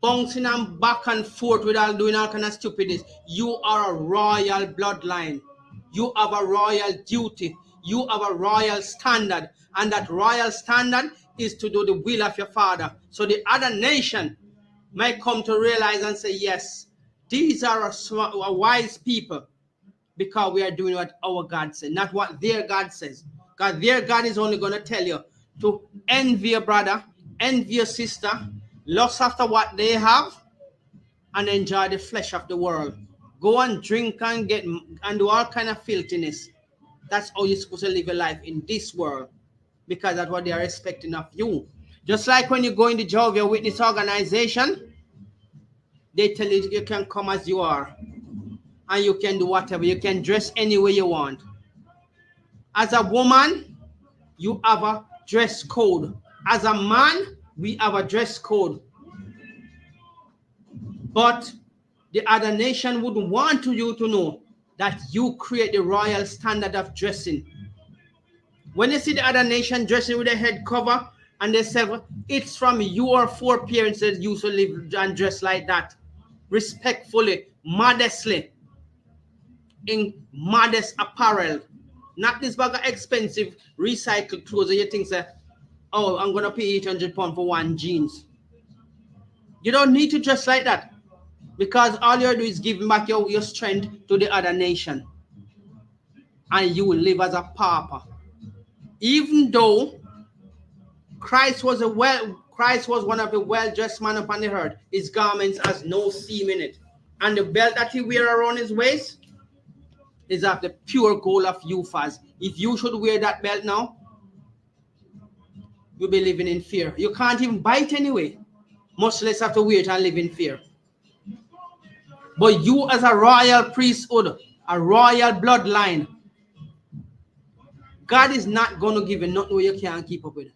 bouncing and back and forth without doing all kind of stupidness. You are a royal bloodline. You have a royal duty. You have a royal standard. And that royal standard is to do the will of your Father. So the other nation might come to realize and say, yes, these are a wise people, because we are doing what our God says, not what their God says. Because their God is only going to tell you to envy your brother, envy your sister, lust after what they have, and enjoy the flesh of the world. Go and drink and do all kind of filthiness. That's how you're supposed to live your life in this world, because that's what they are expecting of you. Just like when you go in the Jehovah's Witness organization, they tell you you can come as you are, and you can do whatever. You can dress any way you want. As a woman, you have a dress code. As a man, we have a dress code. But the other nation would want you to know that you create the royal standard of dressing. When you see the other nation dressing with a head cover, and they say, it's from your foreparents that used to live and dress like that. Respectfully, modestly, in modest apparel. Not this bag of expensive recycled clothes that you think say, oh, I'm going to pay £800 for one jeans. You don't need to dress like that, because all you're doing is giving back your strength to the other nation. And you will live as a pauper. Even though Christ was one of the well-dressed men upon the earth, his garments has no seam in it. And the belt that he wears around his waist is of the pure gold of Uphaz. If you should wear that belt now, you'll be living in fear. You can't even buy it anyway, much less have to wear it and live in fear. But you, as a royal priesthood, a royal bloodline, God is not going to give you nothing where you can't keep up with.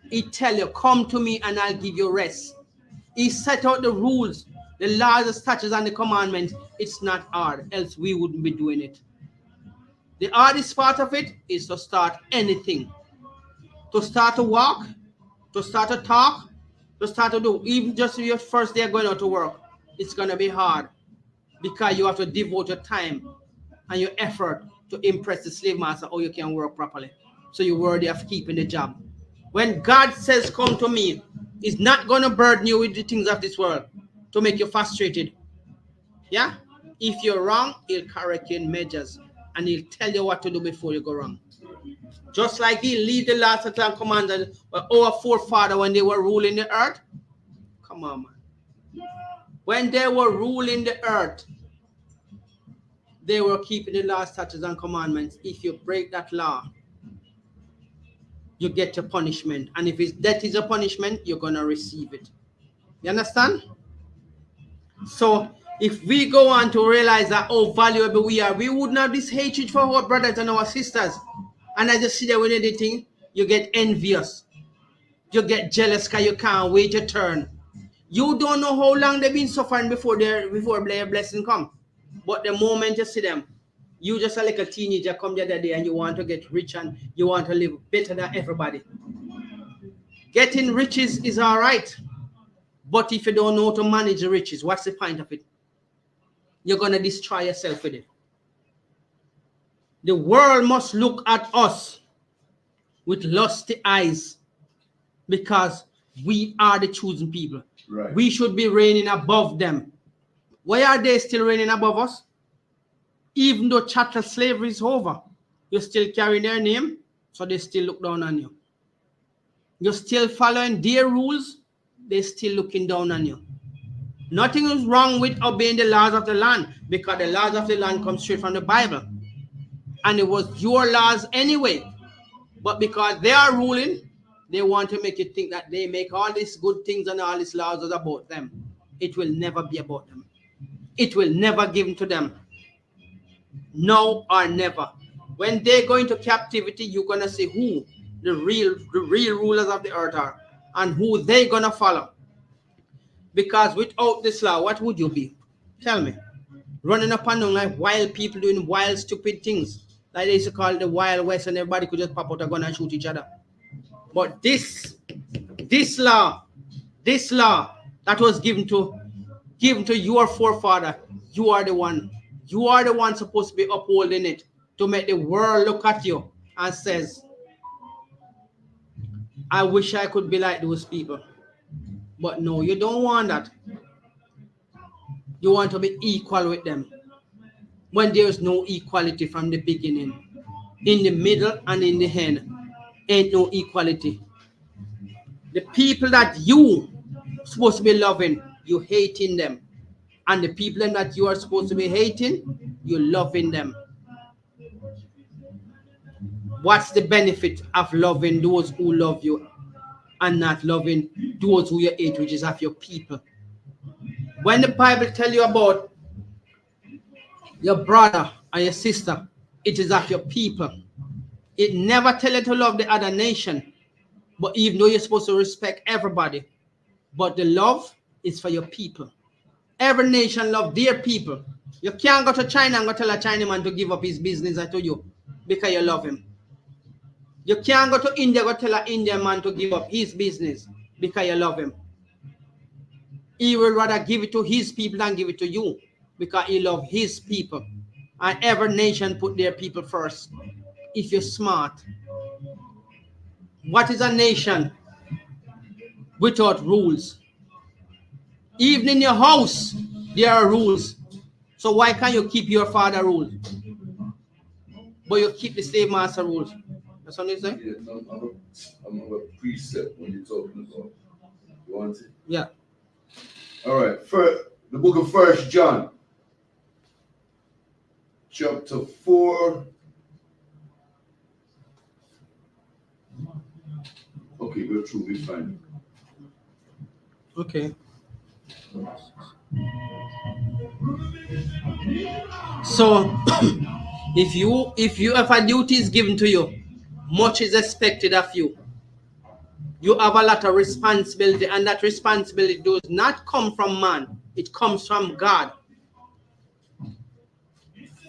He tell you, come to me and I'll give you rest. He set out the rules, the laws, the statutes, and the commandments. It's not hard, else we wouldn't be doing it. The hardest part of it is to start anything. To start to walk, to start to talk, to start to do, even just your first day going out to work, it's going to be hard, because you have to devote your time and your effort to impress the slave master, or you can work properly. so you're worthy of keeping the job. When God says, come to me, He's not going to burden you with the things of this world to make you frustrated. Yeah? If you're wrong, He'll correct you in measures and He'll tell you what to do before you go wrong. Just like He lead the last of the commanders, our forefather when they were ruling the earth. Come on, man. When they were ruling the earth, they were keeping the law, statutes, and commandments. If you break that law, you get your punishment. And if that is a punishment, you're going to receive it. You understand? So if we go on to realize that how valuable we are, we would not have this hatred for our brothers and our sisters. And I just see that when you do the thing, you get envious. You get jealous because you can't wait your turn. You don't know how long they've been suffering before their blessing come. But the moment you see them, you just like a teenager come the other day and you want to get rich and you want to live better than everybody. Getting riches is all right. But if you don't know how to manage the riches, what's the point of it? You're going to destroy yourself with it. The world must look at us with lusty eyes because we are the chosen people. Right. We should be reigning above them. Why are they still reigning above us? Even though chattel slavery is over, you still carry their name, so they still look down on you. You're still following their rules, they're still looking down on you. Nothing is wrong with obeying the laws of the land because the laws of the land come straight from the Bible. And it was your laws anyway. But because they are ruling, they want to make you think that they make all these good things and all these laws are about them. It will never be about them. It will never be given to them. No or never. When they go into captivity, you're going to see who the real rulers of the earth are and who they're going to follow. Because without this law, what would you be? Tell me. Running up and down like wild people doing wild, stupid things. Like they used to call it the Wild West and everybody could just pop out a gun and shoot each other. But this law that was given to your forefather, you are the one. You are the one supposed to be upholding it to make the world look at you and says, I wish I could be like those people. But no, you don't want that. You want to be equal with them. When there is no equality from the beginning, in the middle and in the end, ain't no equality. The people that you supposed to be loving, you hating them. And the people that you are supposed to be hating, you loving them. What's the benefit of loving those who love you and not loving those who you hate, which is of your people? When the Bible tells you about your brother or your sister, it is of your people. It never tells you to love the other nation. But even though you're supposed to respect everybody, but the love is for your people. Every nation love their people. You can't go to China and go tell a Chinaman to give up his business to you because you love him. You can't go to India and go tell an Indian man to give up his business because you love him. He will rather give it to his people than give it to you because he loves his people. And every nation put their people first. If you're smart. What is a nation without rules? Even in your house, there are rules. So why can't you keep your father rules? But you keep the slave master rules. That's what you say? Yeah, no, I'm a precept when you're talking about. You want it? Yeah. All right. The book of 1 John, chapter 4. Okay, go through. We find it. Okay. So, if a duty is given to you, much is expected of you. You have a lot of responsibility, and that responsibility does not come from man. It comes from God.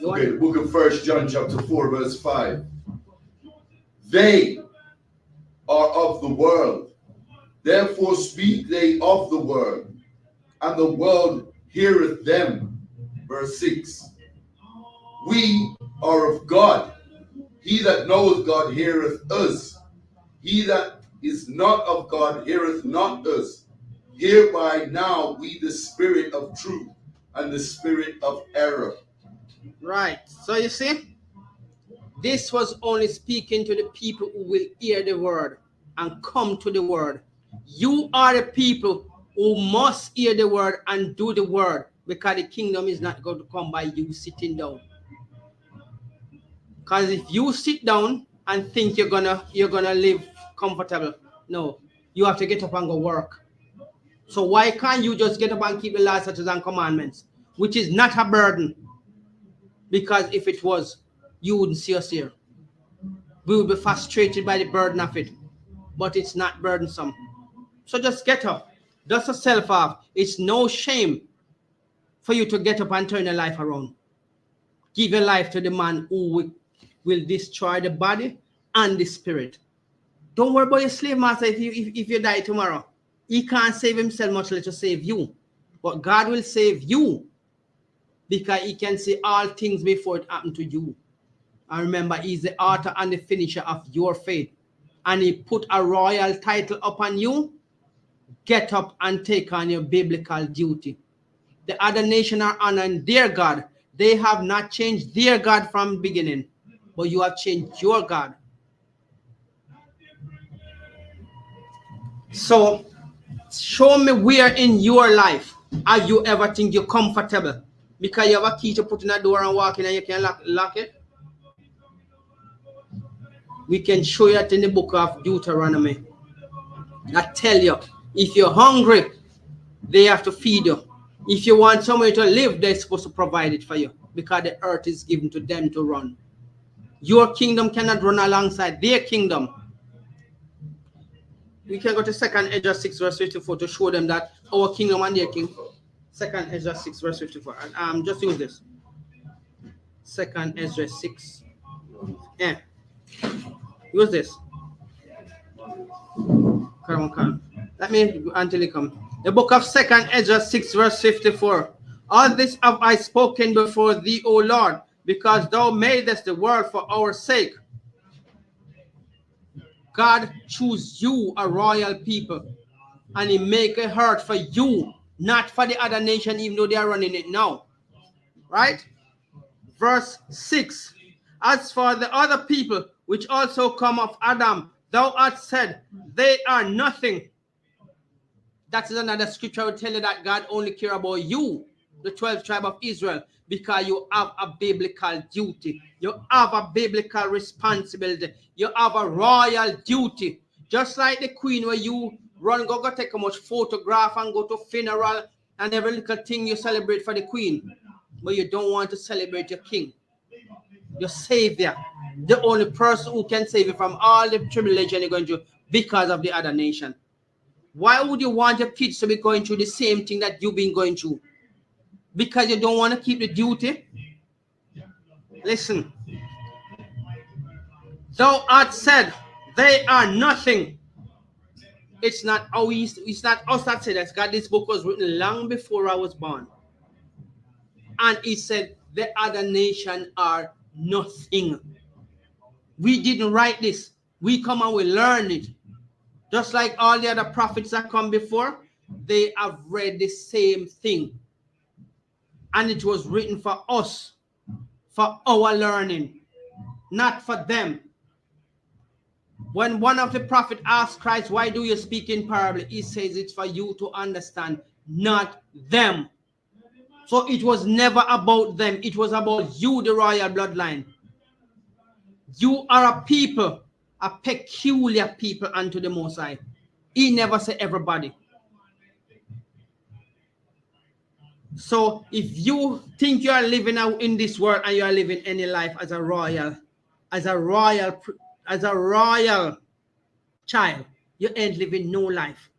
Okay, the book of 1 John chapter 4, verse 5. They are of the world, therefore speak they of the world, and the world heareth them. Verse 6. We are of God. He that knoweth God heareth us. He that is not of God heareth not us. Hereby now we the spirit of truth and the spirit of error. Right. So you see, this was only speaking to the people who will hear the word and come to the word. You are the people who must hear the word and do the word, because the kingdom is not going to come by you sitting down. Because if you sit down and think you're gonna live comfortable, no, you have to get up and go work. So why can't you just get up and keep the laws, statutes, and commandments, which is not a burden? Because if it was, you wouldn't see us here. We would be frustrated by the burden of it, but it's not burdensome. So just get up, dust yourself off. It's no shame for you to get up and turn your life around. Give your life to the man who will destroy the body and the spirit. Don't worry about your slave master if you die tomorrow. He can't save himself, much less to save you. But God will save you, because he can see all things before it happen to you. And remember, he's the author and the finisher of your faith. And he put a royal title upon you. Get up and take on your biblical duty. The other nations are honoring their God. They have not changed their God from the beginning, but you have changed your God. So show me where in your life are you ever think you're comfortable because you have a key to put in a door and walk in and you can lock it. We can show you that in the book of Deuteronomy. I tell you, if you're hungry, they have to feed you. If you want somewhere to live, they're supposed to provide it for you, because the earth is given to them to run. Your kingdom cannot run alongside their kingdom. We can go to 2nd Ezra 6 verse 54 to show them that our kingdom and their king. 2nd Ezra 6 verse 54. And just use this. 2nd Ezra 6. Yeah. Use this. Come. Let me until it comes. The book of 2nd Ezra 6 verse 54. All this have I spoken before thee, O Lord, because thou madest the world for our sake. God choose you, a royal people, and he make a heart for you, not for the other nation, even though they are running it now. Right? Verse 6. As for the other people, which also come of Adam, thou hast said, they are nothing. That is another scripture I will tell you that God only care about you, the 12th tribe of Israel, because you have a biblical duty. You have a biblical responsibility. You have a royal duty. Just like the queen, where you run, go take a much photograph and go to funeral and every little thing you celebrate for the queen. But you don't want to celebrate your king, your savior, the only person who can save you from all the tribulation you're going through because of the other nation. Why would you want your kids to be going through the same thing that you've been going through? Because you don't want to keep the duty? Listen. Thou art said, they are nothing. It's not us that said that. God, this book was written long before I was born. And he said, the other nation are nothing. We didn't write this. We come and we learn it. Just like all the other prophets that come before, they have read the same thing. And it was written for us, for our learning, not for them. When one of the prophets asked Christ, why do you speak in parable? He says it's for you to understand, not them. So it was never about them. It was about you, the royal bloodline. You are a people, a peculiar people unto the Most High. He never said everybody. So if you think you are living out in this world and you are living any life as a royal child, you ain't living no life.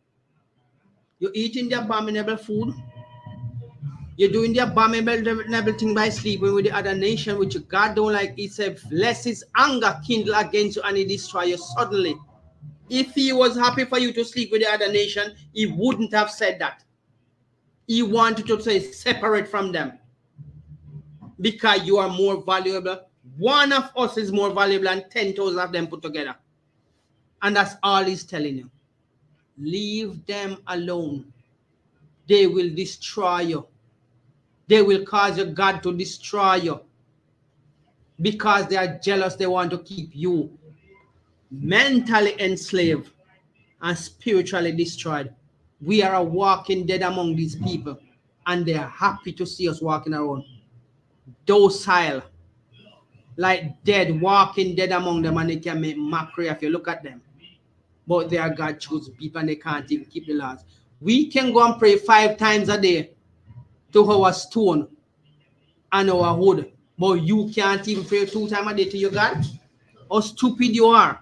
You're eating the abominable food. You're doing the abominable thing by sleeping with the other nation, which God don't like. He said, lest his anger kindle against you and he destroy you suddenly. If he was happy for you to sleep with the other nation, he wouldn't have said that. He wanted to say separate from them, because you are more valuable One of us is more valuable than 10,000 of them put together. And that's all he's telling you. Leave them alone. They will destroy you. They will cause your God to destroy you. Because they are jealous, they want to keep you mentally enslaved and spiritually destroyed. We are a walking dead among these people, and they are happy to see us walking around docile, like dead, walking dead among them, and they can make mockery if you look at them. But they are God chosen people, and they can't even keep the laws. We can go and pray 5 times a day to our stone and our wood, but you can't even pray 2 times a day to your God. How stupid you are,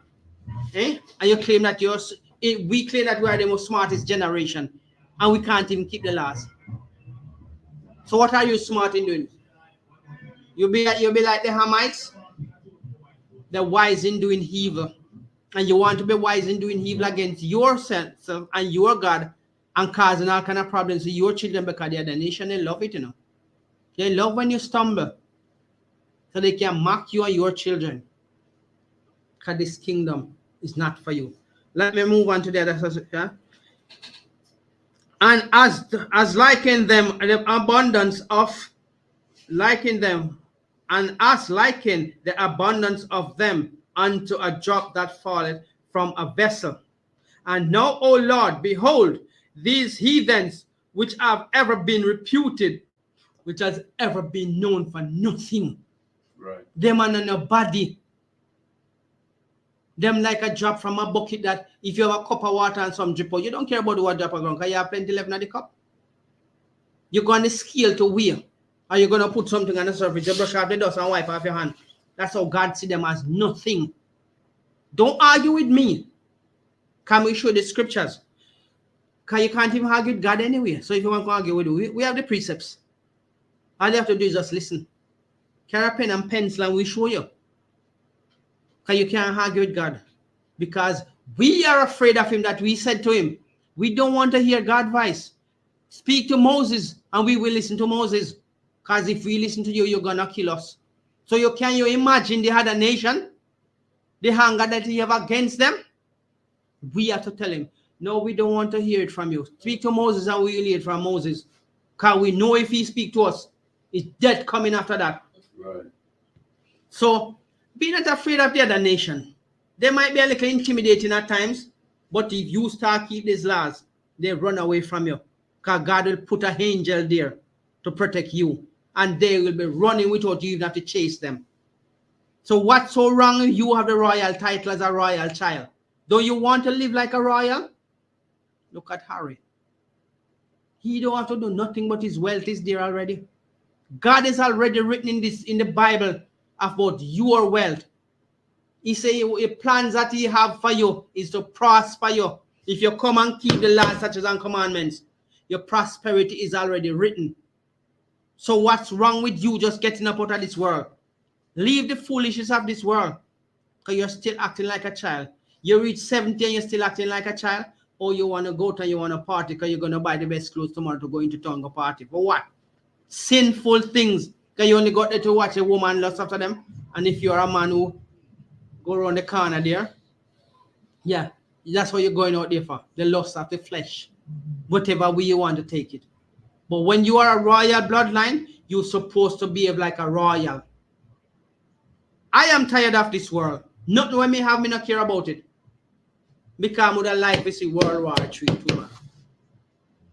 eh? And you claim that we claim that we are the most smartest generation, and we can't even keep the laws. So what are you smart in doing? You'll be like the Hamites, the wise in doing evil, and you want to be wise in doing evil against yourself and your God, and causing all kind of problems to your children, because they are the nation. They love it, you know. They love when you stumble, so they can mock you and your children. Because this kingdom is not for you. Let me move on to the other. Yeah? And as liken them the abundance of liken them, and as liken the abundance of them unto a drop that falleth from a vessel. And now, O Lord, behold, these heathens which have ever been reputed, which has ever been known for nothing. Right. Them are nobody. Them like a drop from a bucket that if you have a cup of water and some drip out, you don't care about the water drop around because you have plenty left in the cup. You're going to scale to weigh. Or you're going to put something on the surface, you brush off the dust and wipe off your hand. That's how God see them, as nothing. Don't argue with me. Can we show the scriptures? Because you can't even argue with God anyway. So if you want to argue with you, we have the precepts. All you have to do is just listen. Carry a pen and pencil and we show you. Because you can't argue with God. Because we are afraid of him, that we said to him, we don't want to hear God's voice. Speak to Moses and we will listen to Moses. Because if we listen to you, you're going to kill us. So can you imagine the other nation? The hunger that you have against them? We have to tell him, no, we don't want to hear it from you. Speak to Moses and we will hear it from Moses. Because we know if he speaks to us, it's death coming after that. Right. So, be not afraid of the other nation. They might be a little intimidating at times, but if you start keep these laws, they run away from you. Because God will put an angel there to protect you. And they will be running without you even have to chase them. So what's so wrong if you have the royal title as a royal child? Don't you want to live like a royal? Look at Harry. He don't have to do nothing, but his wealth is there already. God is already written in the Bible about your wealth. He says the plans that he have for you is to prosper you. If you come and keep the laws, statutes, and commandments, your prosperity is already written. So what's wrong with you just getting up out of this world? Leave the foolishness of this world, because you're still acting like a child. You reach 70 and you're still acting like a child, or you want to go to and you want to party because you're going to buy the best clothes tomorrow to go into town and party. For what? Sinful things, because you only got there to watch a woman lust after them. And if you're a man who go around the corner there, yeah, that's what you're going out there for, the lust of the flesh, whatever way you want to take it. But when you are a royal bloodline, you're supposed to behave like a royal. I am tired of this world. Nothing when me have, me not care about it. Because I would like to see World War III too, man.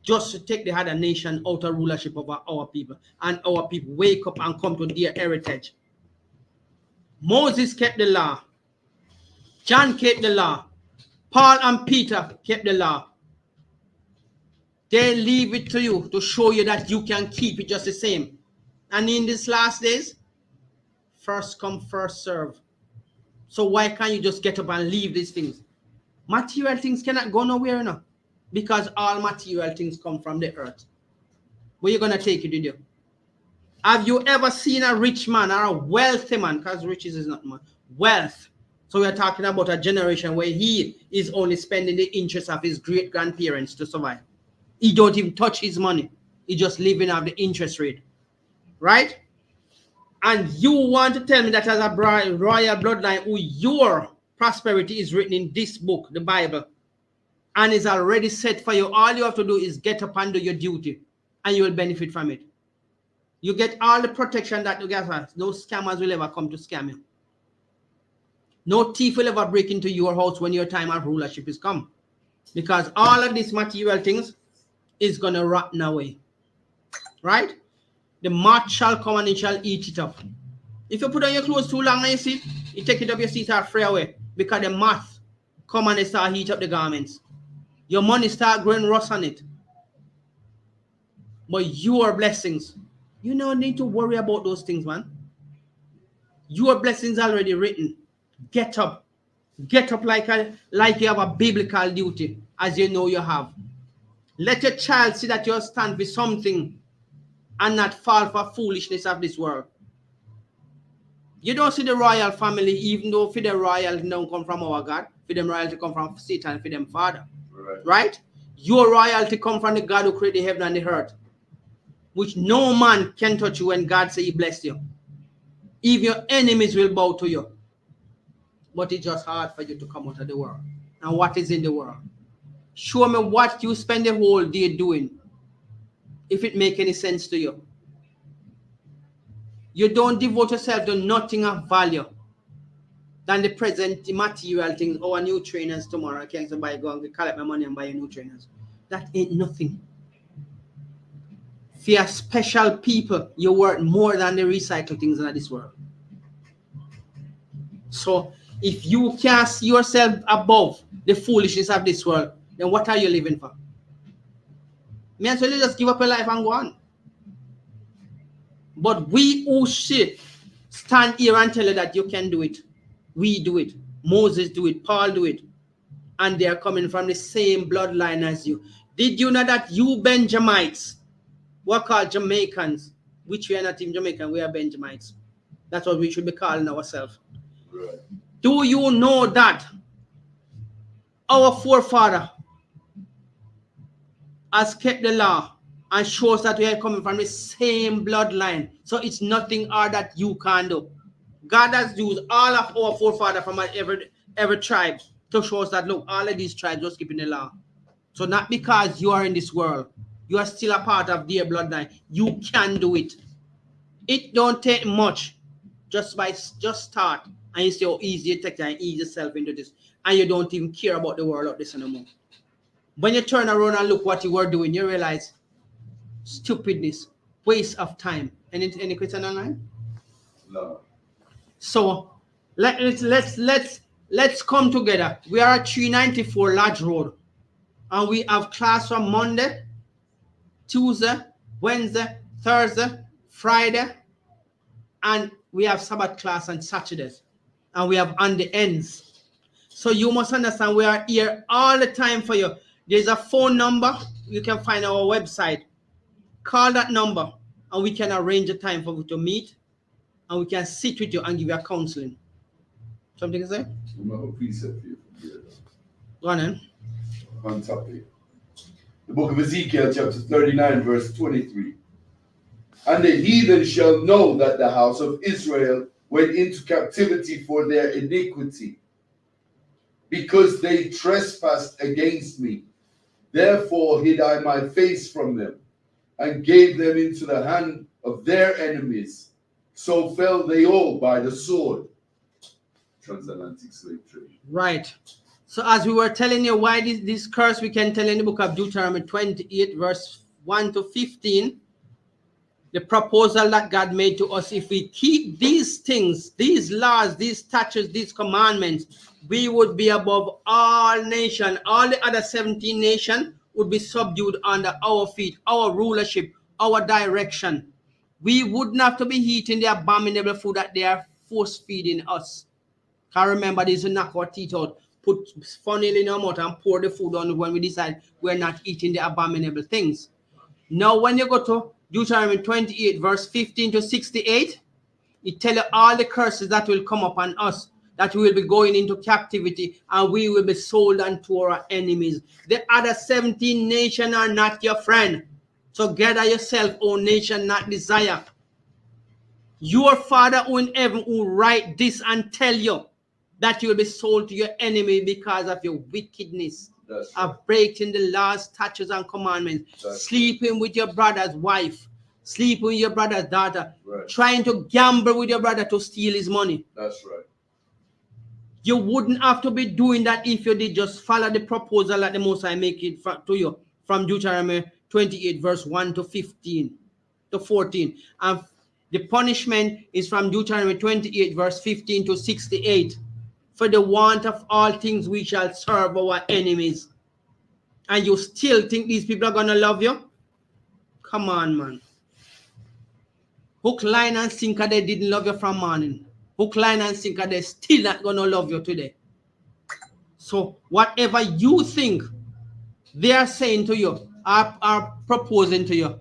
Just to take the other nation out of rulership over our people. And our people wake up and come to their heritage. Moses kept the law. John kept the law. Paul and Peter kept the law. They leave it to you to show you that you can keep it just the same. And in these last days, first come, first serve. So why can't you just get up and leave these things? Material things cannot go nowhere now, because all material things come from the earth. Where you going to take it with you? Have you ever seen a rich man or a wealthy man? Because riches is not money. Wealth. So we're talking about a generation where he is only spending the interest of his great-grandparents to survive. He don't even touch his money. He just living off the interest rate. Right? And you want to tell me that as a royal bloodline, who your prosperity is written in this book, the Bible, and is already set for you. All you have to do is get up and do your duty, and you will benefit from it. You get all the protection that you get. No scammers will ever come to scam you. No thief will ever break into your house when your time of rulership is come. Because all of these material things is going to rotten away. Right? The moth shall come and it shall eat it up. If you put on your clothes too long and you sit, you take it up, your seat are free away. Because the moth come and they start heat up the garments. Your money start growing rust on it. But your blessings, you don't need to worry about those things, man. Your blessings already written. Get up. Get up like you have a biblical duty, as you know you have. Let your child see that you stand for something and not fall for foolishness of this world. You don't see the royal family, even though for the royalty don't come from our God, for them royalty come from Satan, for them Father. Right? Your royalty come from the God who created the heaven and the earth, which no man can touch you when God say he bless you. Even your enemies will bow to you. But it's just hard for you to come out of the world. And what is in the world? Show me what you spend the whole day doing, if it make any sense to you. You don't devote yourself to nothing of value than the present material things. Oh, a new trainers tomorrow. I can't buy, go and collect my money and buy a new trainers. That ain't nothing. For special people, you're worth more than the recycled things in this world. So if you can't see yourself above the foolishness of this world, then what are you living for? May I tell you, just give up your life and go on. But we who should stand here and tell you that you can do it. We do it. Moses do it. Paul do it. And they are coming from the same bloodline as you. Did you know that you Benjamites were called Jamaicans, which we are not even Jamaican, we are Benjamites. That's what we should be calling ourselves. Right. Do you know that our forefather has kept the law and shows that we are coming from the same bloodline? So it's nothing hard that you can do. God has used all of our forefathers from every tribe to show us that, look, all of these tribes are keeping the law. So not because you are in this world, you are still a part of their bloodline. You can do it. It don't take much. Just start and you see how easy you take and ease yourself into this. And you don't even care about the world of this anymore. When you turn around and look what you were doing, you realize stupidness, waste of time. Any question online? No. So let's come together. We are at 394 Lodge Road. And we have class from Monday, Tuesday, Wednesday, Thursday, Friday, and we have Sabbath class on Saturdays, and we have on the ends. So you must understand we are here all the time for you. There's a phone number you can find on our website. Call that number, and we can arrange a time for you to meet, and we can sit with you and give you a counseling. Something to say? We have a precept for you. Go on then. On topic. The book of Ezekiel, chapter 39, verse 23. And the heathen shall know that the house of Israel went into captivity for their iniquity, because they trespassed against me. Therefore hid I my face from them, and gave them into the hand of their enemies. So fell they all by the sword. Transatlantic slave trade. Right. So as we were telling you why this curse, we can tell in the book of Deuteronomy 28, verse 1 to 15, the proposal that God made to us, if we keep these things, these laws, these statutes, these commandments, we would be above all nations. All the other 17 nations would be subdued under our feet, our rulership, our direction. We wouldn't have to be eating the abominable food that they are force feeding us. I remember this, knock our teeth out, put funnel in our mouth and pour the food on when we decide we're not eating the abominable things. Now, when you go to Deuteronomy 28, verse 15 to 68, it tells you all the curses that will come upon us, that we will be going into captivity and we will be sold unto our enemies. The other 17 nations are not your friend. So gather yourself, O nation, not desire. Your Father who in heaven will write this and tell you that you will be sold to your enemy because of your wickedness, of breaking the laws, statutes, and commandments, sleeping with your brother's wife, sleeping with your brother's daughter, trying to gamble with your brother to steal his money. That's right. You wouldn't have to be doing that if you did just follow the proposal that the Most High make it to you from Deuteronomy 28 verse 1 to 15 to 14. And the punishment is from Deuteronomy 28 verse 15 to 68. For the want of all things we shall serve our enemies. And you still think these people are going to love you? Come on, man. Hook, line, and sinker, they didn't love you from morning. Hook, line, and sinker, they're still not going to love you today. So whatever you think they are saying to you, are proposing to you,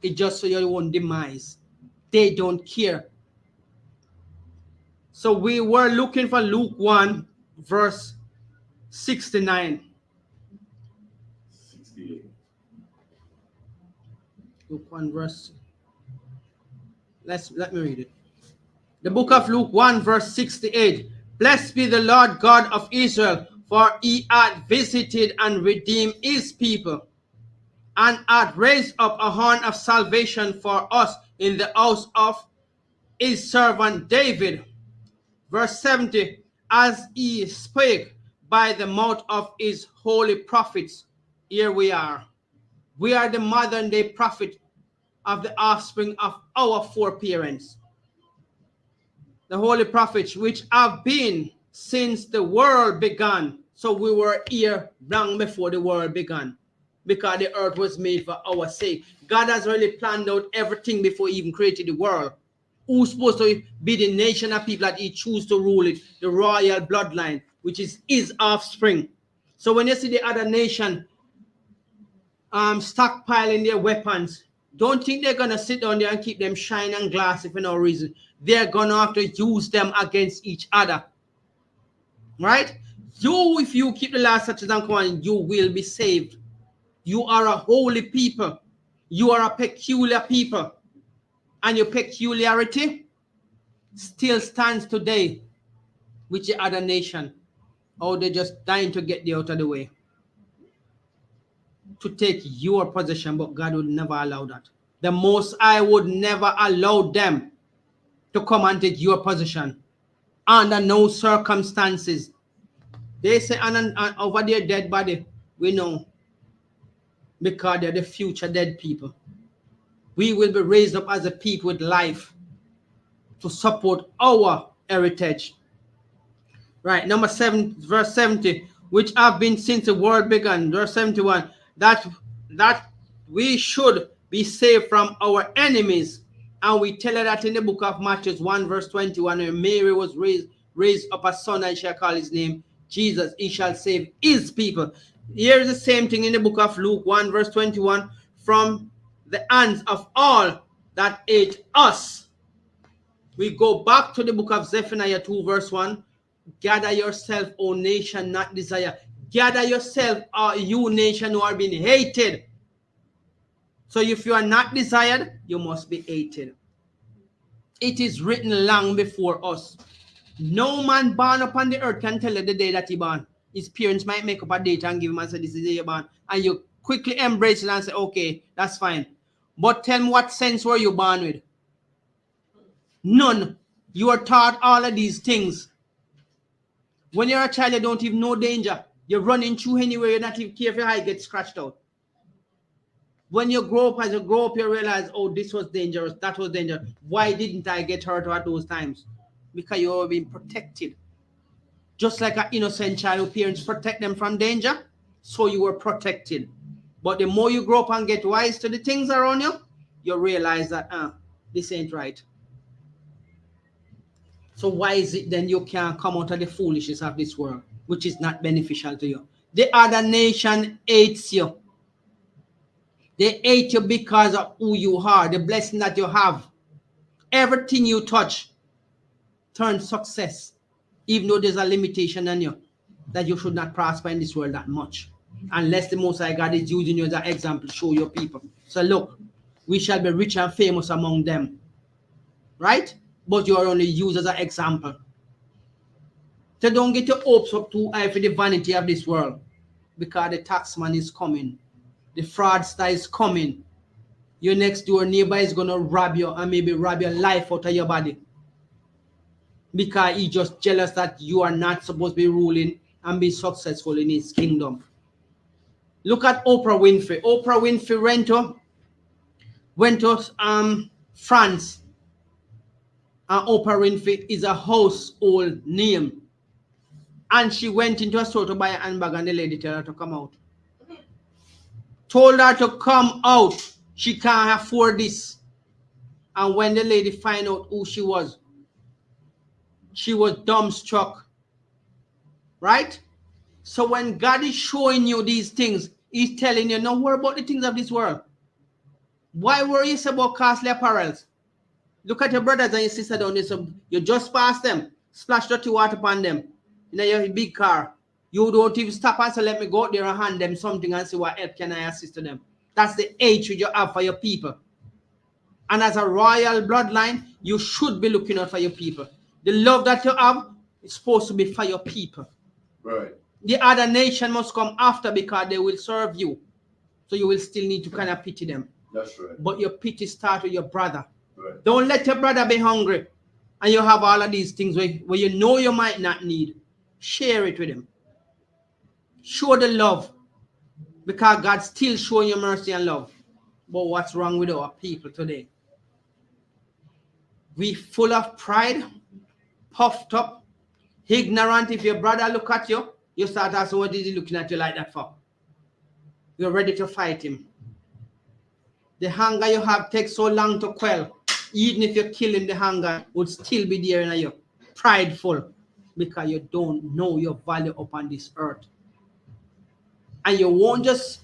it's just for your own demise. They don't care. So we were looking for Luke 1 verse 69. 68. Luke 1 verse. Let me read it. The book of Luke 1 verse 68. Blessed be the Lord God of Israel, for he hath visited and redeemed his people, and hath raised up a horn of salvation for us in the house of his servant David. Verse 70. As he spake by the mouth of his holy prophets. Here we are. We are the modern day prophet of the offspring of our foreparents, the holy prophets, which have been since the world began. So we were here long before the world began, because the earth was made for our sake. God has already planned out everything before he even created the world. Who's supposed to be the nation of people that he choose to rule it? The royal bloodline, which is his offspring. So when you see the other nation stockpiling their weapons, don't think they're going to sit down there and keep them shine and glassy for no reason. They're going to have to use them against each other. Right? You, if you keep the laws, statutes, and commandments, you will be saved. You are a holy people. You are a peculiar people. And your peculiarity still stands today with the other nation. Oh, they're just dying to get you out of the way, to take your possession, but God would never allow that. The Most High would never allow them to come and take your possession under no circumstances. They say, and over their dead body, we know, because they're the future dead people. We will be raised up as a people with life to support our heritage. Right, number 7, verse 70, which have been since the world began. Verse 71, that we should be saved from our enemies. And we tell her that in the book of Matthew 1 verse 21, when Mary was raised up a son, and shall call his name Jesus. He shall save his people. Here is the same thing in the book of Luke 1 verse 21, from the hands of all that hate us. We go back to the book of Zephaniah 2 verse 1. Gather yourself, O nation not desire. Gather yourself, you nation who are being hated. So if you are not desired, you must be hated. It is written long before us. No man born upon the earth can tell you the day that he born. His parents might make up a date and give him and say, this is the day you're born. And you quickly embrace it and say, okay, that's fine. But tell me, what sense were you born with? None. You are taught all of these things. When you're a child, you don't even know danger. You're running through anywhere, you're not even care if your eye gets scratched out. When you grow up, as you grow up, you realize, oh, this was dangerous, that was dangerous. Why didn't I get hurt at those times? Because you were being protected. Just like an innocent child, whose parents protect them from danger, so you were protected. But the more you grow up and get wise to the things around you, you realize that, this ain't right. So why is it then you can't come out of the foolishness of this world, which is not beneficial to you? The other nation hates you. They hate you because of who you are, the blessing that you have. Everything you touch turns success, even though there's a limitation on you, that you should not prosper in this world that much, unless the Most High God is using you as an example to show your people. So look, we shall be rich and famous among them. right? But you are only used as an example. So don't get your hopes up too high for the vanity of this world, because the taxman is coming, the fraudster is coming, your next door neighbor is gonna rob you and maybe rob your life out of your body, because he's just jealous that you are not supposed to be ruling and be successful in his kingdom. Look at Oprah Winfrey. Oprah Winfrey went to France, and Oprah Winfrey is a household name. And she went into a store to buy a handbag, and the lady told her to come out. Told her to come out. She can't afford this. And when the lady find out who she was dumbstruck. Right? So when God is showing you these things, he's telling you, don't worry about the things of this world. Why worry about costly apparels? Look at your brothers and your sisters down there. So you just pass them, splash dirty water upon them in your big car. You don't even stop and say, let me go out there and hand them something and see what help can I assist to them. That's the hatred you have for your people. And as a royal bloodline, you should be looking out for your people. The love that you have is supposed to be for your people. Right. The other nation must come after, because they will serve you. So you will still need to kind of pity them. That's right. But your pity starts with your brother. Right. Don't let your brother be hungry and you have all of these things where you know you might not need. Share it with him. Show the love, because God's still showing you mercy and love. But what's wrong with our people today? We full of pride, puffed up, ignorant. If your brother look at you, you start asking, what is he looking at you like that for? You're ready to fight him. The hunger you have takes so long to quell. Even if you kill him, the hunger would still be there in you. Prideful, because you don't know your value upon this earth. And you won't just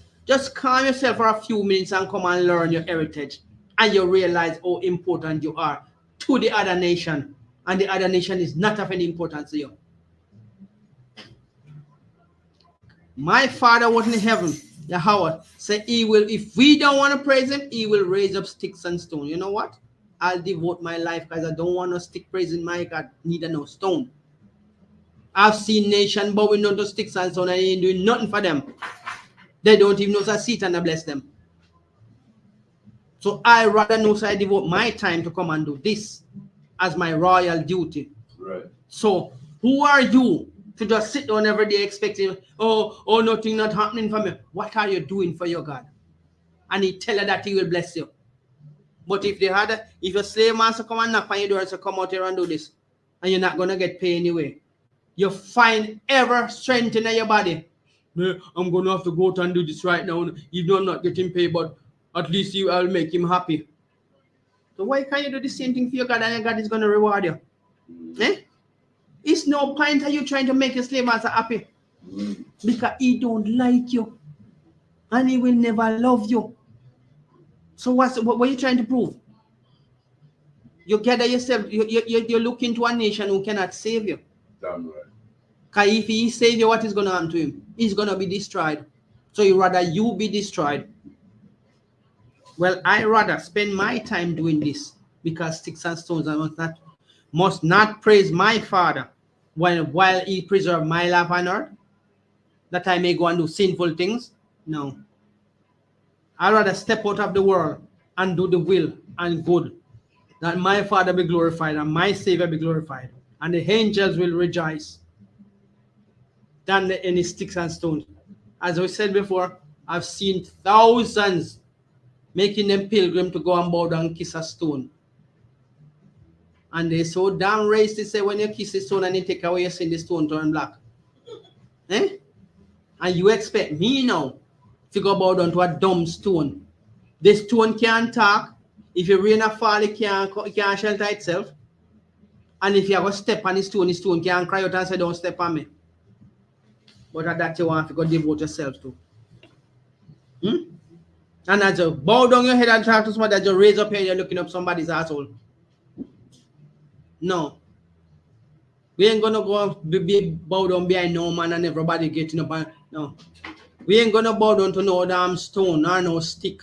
calm yourself for a few minutes and come and learn your heritage. And you realize how important you are to the other nation. And the other nation is not of any importance to you. My Father was in heaven, Yahweh, said he will, if we don't want to praise him, he will raise up sticks and stones. You know what? I'll devote my life, because I don't want to stick praising my God, neither no stone. I've seen nations bowing down to sticks and stones, and he ain't doing nothing for them. They don't even know that Satan bless them. So I rather know, so I devote my time to come and do this as my royal duty. Right. So who are you to just sit down every day expecting, oh, nothing not happening for me? What are you doing for your God? And he tell you that he will bless you. But if your slave master come and knock on your door and say, come out here and do this, and you're not gonna get paid anyway, you find ever strength in your body. I'm gonna have to go out and do this right now. Even though I'm not getting paid, but at least I'll make him happy. So why can't you do the same thing for your God, and your God is gonna reward you? It's no point of you trying to make your slave master happy, because he don't like you and he will never love you. So what are you trying to prove? You gather yourself, you look into a nation who cannot save you. Damn right. Because if he save you, what is going to happen to him? He's going to be destroyed. So you rather you be destroyed. Well, I rather spend my time doing this, because sticks and stones must not praise my Father while he preserve my life on earth, that I may go and do sinful things. No. I rather step out of the world and do the will and good, that my Father be glorified and my Savior be glorified, and the angels will rejoice, than any sticks and stones. As we said before, I've seen thousands making them pilgrim to go and bow down and kiss a stone. And they so damn raised to say, when you kiss the stone and you take away your sin, the stone turn black. And you expect me now to go bow down to a dumb stone? The stone can't talk. If you rain or fall, it can't shelter itself. And if you have a step on the stone can't cry out and say, don't step on me. But at that you want to go devote yourself to. And as you bow down your head and talk to somebody, as you raise up your head, you're looking up somebody's asshole. No. We ain't gonna go bow down behind no man and everybody getting up and no. We ain't gonna bow down to no damn stone or no stick,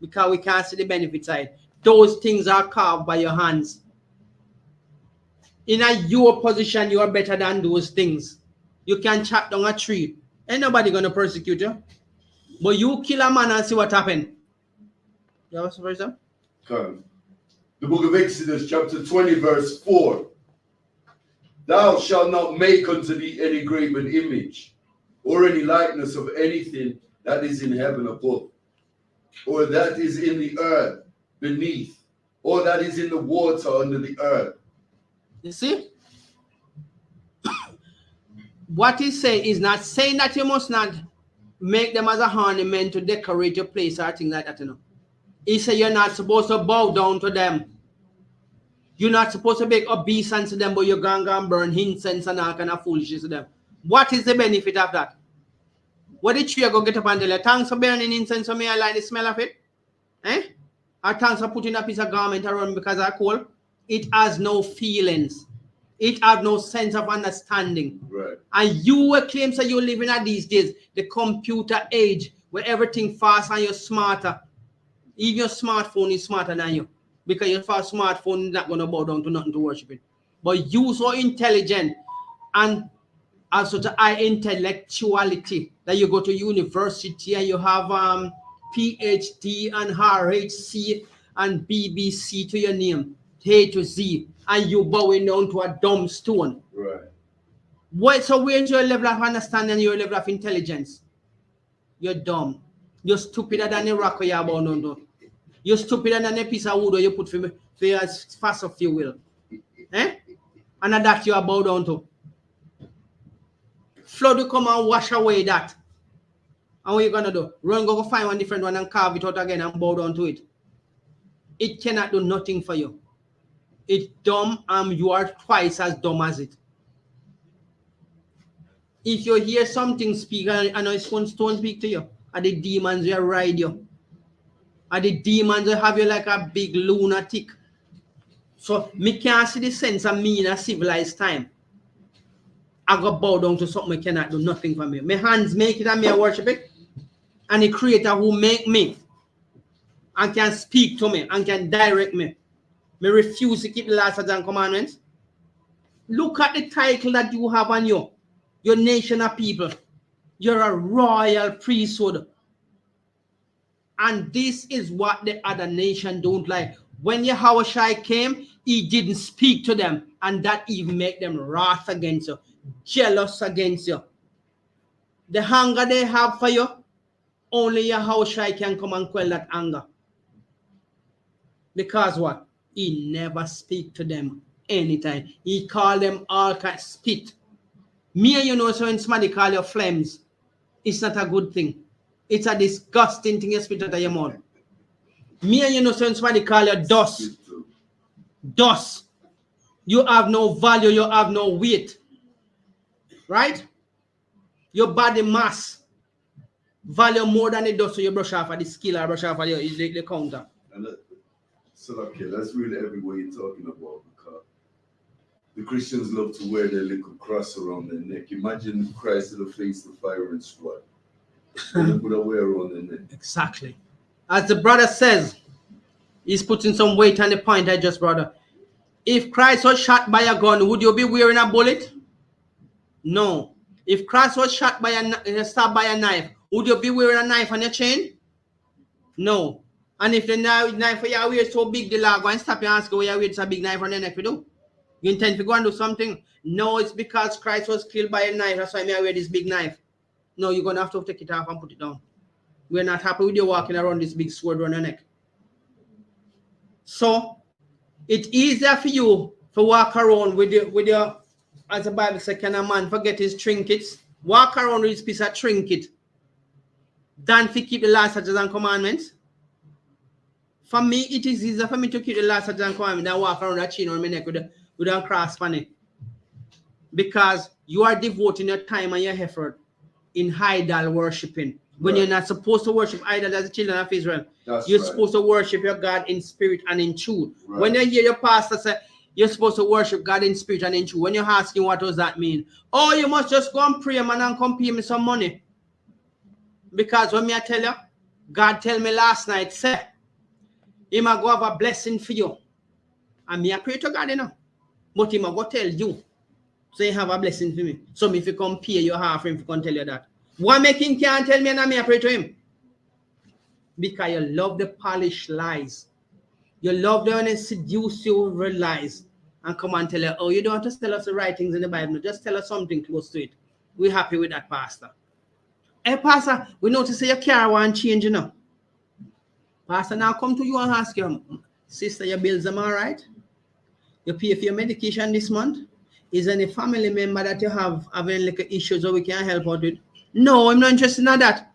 because we can't see the benefit side. Those things are carved by your hands. In your position, you are better than those things. You can chop down a tree. Ain't nobody gonna persecute you. But you kill a man and see what happened. You have a verse? Come. The book of Exodus, chapter 20, verse 4. Thou shalt not make unto thee any graven image, or any likeness of anything that is in heaven above, or that is in the earth beneath, or that is in the water under the earth. You see? What he's saying is not saying that you must not make them as a ornament to decorate your place or things like that, you know. He said you're not supposed to bow down to them. You're not supposed to make obeisance to them, but you're going to burn incense and all kind of foolishness to them. What is the benefit of that? What the tree are going to get up and tell you? Thanks for burning incense for me, I like the smell of it. Eh? Or thanks for putting a piece of garment around because I'm cold. It has no feelings. It has no sense of understanding. Right. And you will claim that you're living at these days, the computer age, where everything fast and you're smarter. Even your smartphone is smarter than you. Because your first smartphone is not going to bow down to nothing to worship it. But you so intelligent and have such a high intellectuality that you go to university and you have PhD and RHC and BBC to your name, A to Z, and you bowing down to a dumb stone. Right. What? So where's your level of understanding and your level of intelligence? You're dumb. You're stupider than a rock you're bound down to. You're stupider than a piece of wood you put for as fast as you will. Eh? And that you are bowed down to. Flood will come and wash away that. And what you gonna do? Run, go find one different one and carve it out again and bow down to it. It cannot do nothing for you. It's dumb and you are twice as dumb as it. If you hear something speak and it's one stone speak to you, and the demons will ride you. And the demons will have you like a big lunatic. So me can't see the sense of me in a civilized time. I go bow down to something I cannot do nothing for me. My hands make it and me I worship it. And the creator who make me and can speak to me and can direct me. Me refuse to keep the laws and commandments. Look at the title that you have on you. Your nation of people. You're a royal priesthood. And this is what the other nation don't like. When Yahushua came, he didn't speak to them. And that even make them wrath against you. Jealous against you. The hunger they have for you, only Yahushua can come and quell that anger. Because what? He never speak to them anytime. He call them all kinds spit. Me and you know, so when somebody call you flames, it's not a good thing. It's a disgusting thing you spit out of your mouth. Me and you know, so when somebody call you dust. Dust. You have no value, you have no weight. Right? Your body mass value more than the dust so you brush off of the skill or brush off of the counter. And so okay, that's really everywhere you're talking about, because the Christians love to wear their little cross around their neck. Imagine Christ in the face of fire and sword. They put a wear around their neck. Exactly. As the brother says, he's putting some weight on the point I just brought up. If Christ was shot by a gun, would you be wearing a bullet? No. If Christ was shot by stabbed by a knife, would you be wearing a knife on your chain? No. And if the knife for you wear so big, the law go and stop you and ask you why you wear a big knife on your neck to do? You intend to go and do something? No, it's because Christ was killed by a knife. That's why I wear this big knife. No, you're going to have to take it off and put it down. We're not happy with you walking around this big sword on your neck. So, it's easier for you to walk around with your, as the Bible says, can a man forget his trinkets? Walk around with this piece of trinket than to keep the law, statutes, and commandments. For me, it is easier for me to keep the law, statutes, and commandments than walk around a chain on my neck with a cross on it. Because you are devoting your time and your effort in idol worshiping. When you're not supposed to worship idols as the children of Israel. You're supposed to worship your God in spirit and in truth. Right. When you hear your pastor say, you're supposed to worship God in spirit and in truth, when you're asking what does that mean? Oh, you must just go and pray, man, and come pay me some money. Because when me I tell you, God tell me last night, say, he might go have a blessing for you. And me I pray to God, you know. But him go tell you. So you have a blessing for me. So if you come pay your half, if you can tell you that. Why make him can't tell me and I pray to him? Because you love the polished lies. You love them when they seduce you with lies and come and tell you, oh, you don't have to tell us the right things in the Bible. Just tell us something close to it. We're happy with that, Pastor. Hey, Pastor, we notice your car won't change, you know. Pastor, now come to you and ask you, sister, your bills them all right? You pay for your medication this month? Is any family member that you have having like issues or we can help out with? No, I'm not interested in that.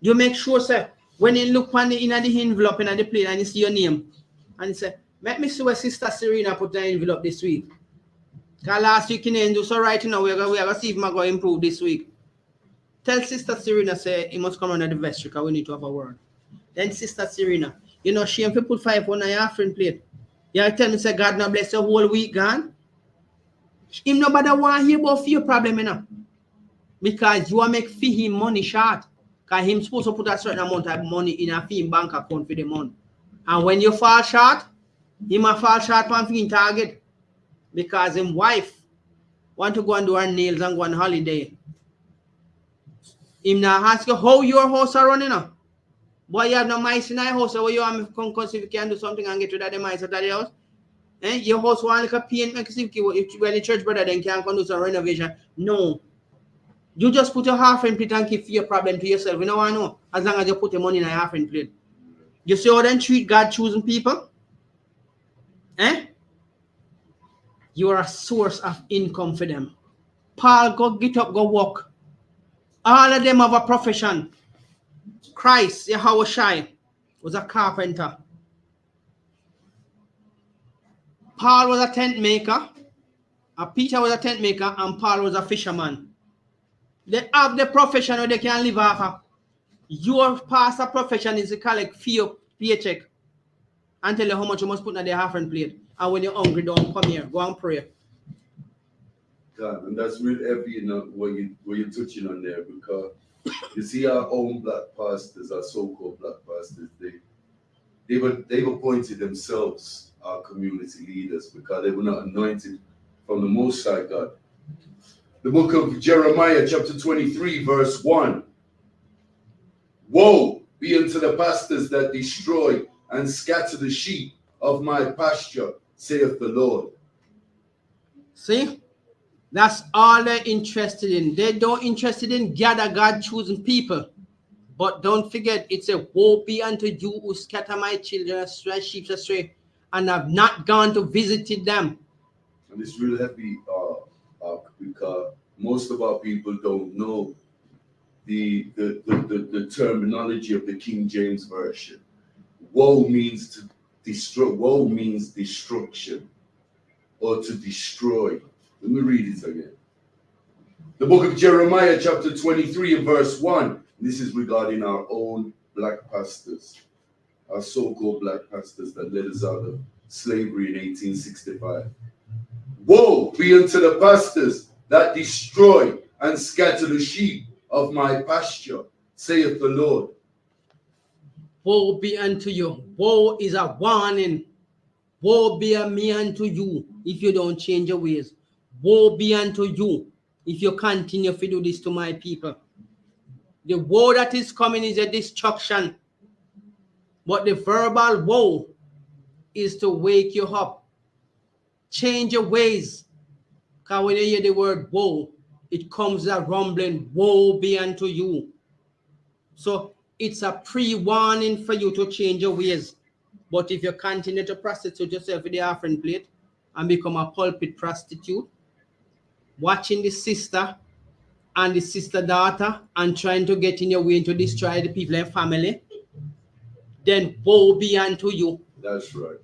You make sure, sir, when you look on the envelope in the plate and you see your name, and you say, let me see where Sister Serena put the envelope this week. Because last week you didn't do so right now, we're going to see if I'm going to improve this week. Tell Sister Serena, say, he must come under the vestry because we need to have a word. Then Sister Serena, you know, she and people 5 on your offering plate. You tell me, say, God, now bless your whole week gone. Him nobody want to hear about your problem, you know. Because you want to make him money short. Because him supposed to put a certain amount of money in a fee bank account for the month. And when you fall short, he might fall short on fee target. Because his wife want to go and do her nails and go on holiday. Him now ask you how your house are running now. Boy, you have no mice in your house, so you want to come see if you can do something and get rid of the mice out of the house. Eh? Your house want like a paint, make see if the church brother then can do some renovation. No. You just put your half in plate and keep your problem to yourself. You know what I know? As long as you put your money in a half in plate. You see how they treat God choosing people? Eh? You are a source of income for them. Paul, go get up, go work. All of them have a profession. Christ, Yahushua, was a carpenter. Paul was a tent maker. Peter was a tent maker, and Paul was a fisherman. They have the profession where they can live off of. Your pastor profession is to collect your paycheck and tell you how much you must put in the offering plate. And when you're hungry, don't come here. Go and pray. God, and that's real heavy, you know, what you're touching on there, because you see our own black pastors, our so-called black pastors, they've appointed themselves our community leaders because they were not anointed from the Most High God. The book of Jeremiah, chapter 23, verse 1. Woe be unto the pastors that destroy and scatter the sheep of my pasture, saith the Lord. See? That's all they're interested in. They don't interested in gather God choosing people. But don't forget, it's a woe be unto you who scatter my children astray, sheep astray, and have not gone to visit them. And it's real heavy because most of our people don't know the terminology of the King James Version. Woe means to destroy. Woe means destruction or to destroy. Let me read it again. The book of Jeremiah, chapter 23 and verse 1. This is regarding our own black pastors, our so-called black pastors that led us out of slavery in 1865. Woe be unto the pastors that destroy and scatter the sheep of my pasture, saith the Lord. Woe be unto you. Woe is a warning. Woe be a me unto you if you don't change your ways. Woe be unto you if you continue to do this to my people. The woe that is coming is a destruction. But the verbal woe is to wake you up. Change your ways. Because when you hear the word woe, it comes a rumbling, woe be unto you. So it's a pre-warning for you to change your ways. But if you continue to prostitute yourself with the offering plate and become a pulpit prostitute, watching the sister and the sister daughter and trying to get in your way to destroy the people and family, then woe be unto you. That's right.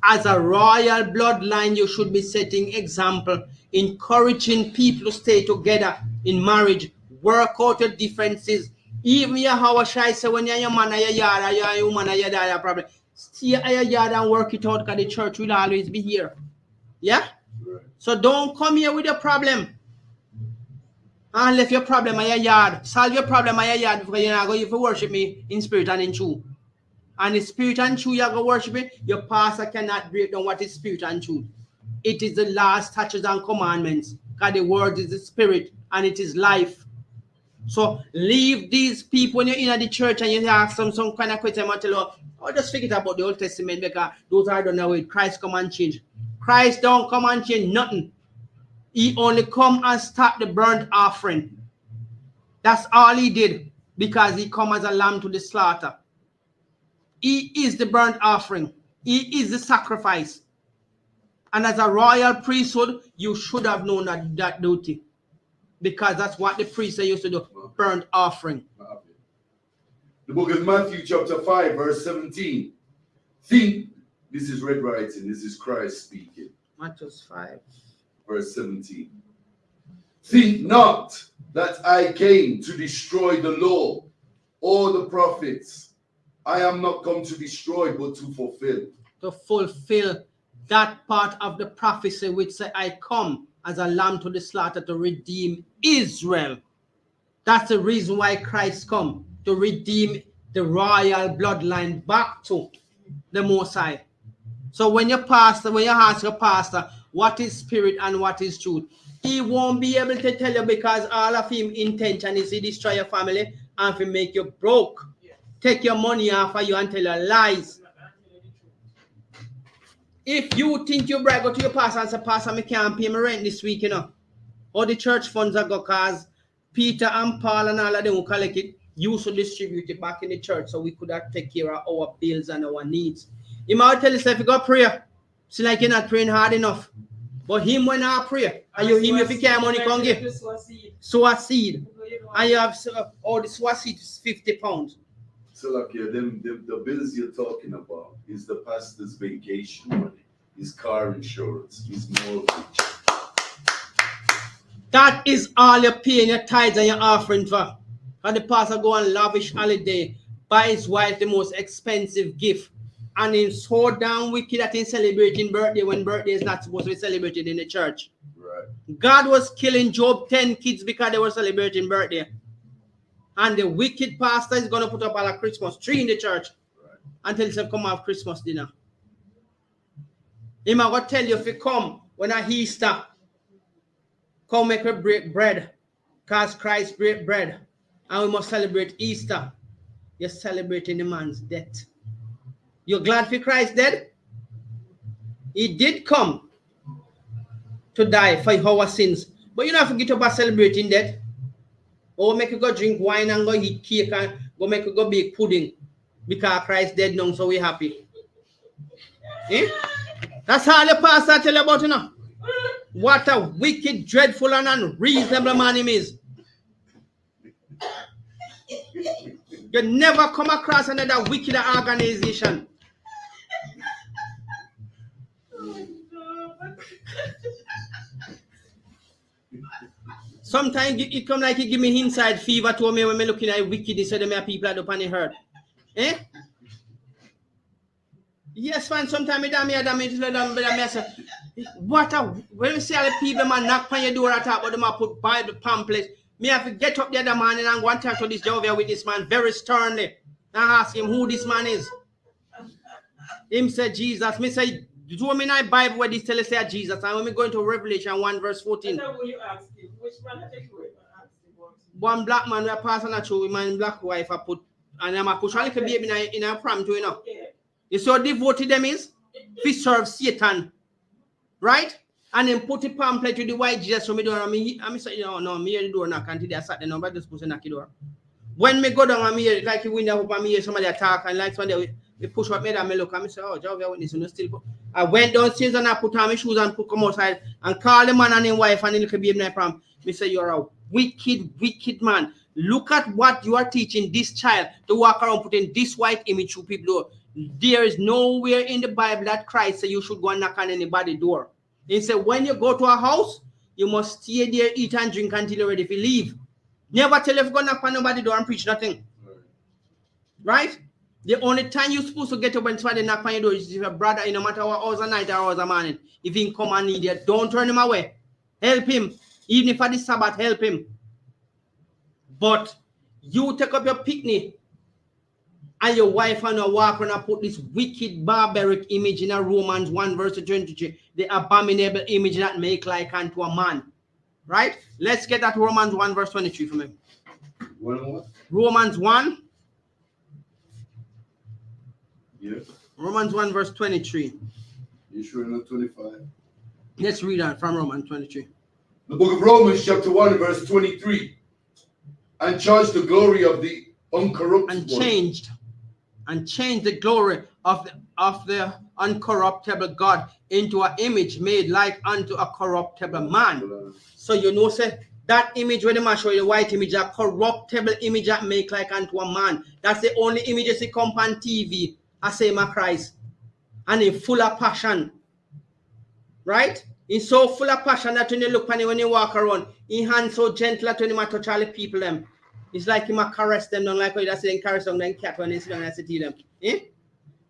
As a royal bloodline, you should be setting example, encouraging people to stay together in marriage, work out your differences. Even how I say when you're your man or your yard or you're your woman or your dad, problem. Stay at your yard and work it out because the church will always be here. Yeah? Right. So don't come here with your problem. And leave your problem at your yard. Solve your problem at your yard because you're not going to worship me in spirit and in truth. And in spirit and truth, you're going to worship me. Your pastor cannot break down what is spirit and truth. It is the last statutes and commandments. Because the word is the spirit and it is life. So leave these people when you're in the church and you ask them some kind of question and tell you, oh, just forget about the Old Testament because those are done away. Christ come and change. Christ don't come and change nothing. He only come and start the burnt offering. That's all he did because he come as a lamb to the slaughter. He is the burnt offering. He is the sacrifice. And as a royal priesthood, you should have known that duty. Because that's what the priests used to do, burnt offering. The book of Matthew chapter 5 verse 17. Think, this is red writing, this is Christ speaking. Matthew 5. Verse 17. Think not that I came to destroy the law or the prophets. I am not come to destroy, but to fulfill. To fulfill that part of the prophecy which said, I come as a lamb to the slaughter to redeem Israel. That's the reason why Christ come, to redeem the royal bloodline back to the Most High. So when you ask your pastor what is spirit and what is truth, he won't be able to tell you because all of him intention is to destroy your family and to make you broke. Take your money off of you and tell you lies. If you think you brag to your pastor and say, Pastor, I can't pay my rent this week, all the church funds are go cause Peter and Paul and all of them who collect it, you should distribute it back in the church so we could take care of our bills and our needs. You might tell yourself you got prayer. It's like you're not praying hard enough. But him when I pray, and you him if you can't money can give. Sow a seed. And you have the sow seed is 50 pounds. So like the bills you're talking about is the pastor's vacation money, his car insurance, his mortgage. That is all you're paying your tithes and your offering for. And the pastor go on lavish holiday, buy his wife the most expensive gift, and he's so damn wicked that he's celebrating birthday when birthday is not supposed to be celebrated in the church. Right. God was killing Job 10 kids because they were celebrating birthday. And the wicked pastor is going to put up a Christmas tree in the church until he come have Christmas dinner. He might go tell you if you come when I Easter, come make a break bread, because Christ break bread, and we must celebrate Easter. You're celebrating the man's death. You're glad for Christ dead? He did come to die for our sins. But you don't forget about celebrating death. Or make you go drink wine and go eat cake and go make you go bake pudding because Christ dead now, so we happy. Eh? That's all the pastor tell you about, What a wicked, dreadful, and unreasonable man he is. You never come across another wicked organization. Sometimes it come like it give me inside fever to me when me looking at wickedness so them people are up on the hurt. Eh? Yes, man, sometimes what a when we see all the people man knock on your door and talk about them put Bible pamphlets. Me have to get up the other man and go and talk to this Jehovah with this man very sternly and ask him who this man is. Him said Jesus. Me say, do me in Bible where this tell us say Jesus. And when we go into Revelation 1 verse 14. Which man I take away? One black man will pass on a true man black wife I put and I'm a push a little baby in a pram too, Yeah. You see how devoted them is? We serve Satan. Right? And then put the pamphlet to the white Jesus from me door and me say, no, me hear the door knock until they sat there number just supposed to knock the door. When me go down and me hear like you window up and me hear somebody attack and like somebody we push up me and me look and me say, oh, Jehovah Witness, you still go. I went downstairs and I put on my shoes and come outside and call the man and his wife and the little baby in pram. Me say, you're a wicked man. Look at what you are teaching this child to walk around putting this white image to people. There is nowhere in the Bible that Christ said you should go and knock on anybody's door. He said, when you go to a house, you must stay there, eat and drink until you're ready to leave. Never tell if you go knock on nobody's door and preach nothing. Right? The only time you're supposed to get up and try to knock on your door is if your brother, no matter what hours a night or hours a morning, if he come and need you, don't turn him away. Help him. Even if for the Sabbath, help him. But you take up your picnic and your wife and a walk around and put this wicked barbaric image in a Romans 1 verse 23, the abominable image that make like unto a man. Right? Let's get that Romans 1 verse 23 from him. What? Romans 1. Yeah. Romans 1 verse 23. You sure not 25? Let's read that from Romans 23. The book of Romans chapter 1 verse 23. And charge the glory of the uncorruptible. And changed the glory of the uncorruptible God into an image made like unto a corruptible man. So you know, say that image when the man show you the white image, a corruptible image that make like unto a man. That's the only image you see come on TV. I say my Christ. And in full of passion. Right? He's so full of passion that when you look on him, when you walk around, his hands so gentle that when he touch all the people them. It's like he might caress them, don't like how you say caress them, then cat when they sit down and sit to them. Eh?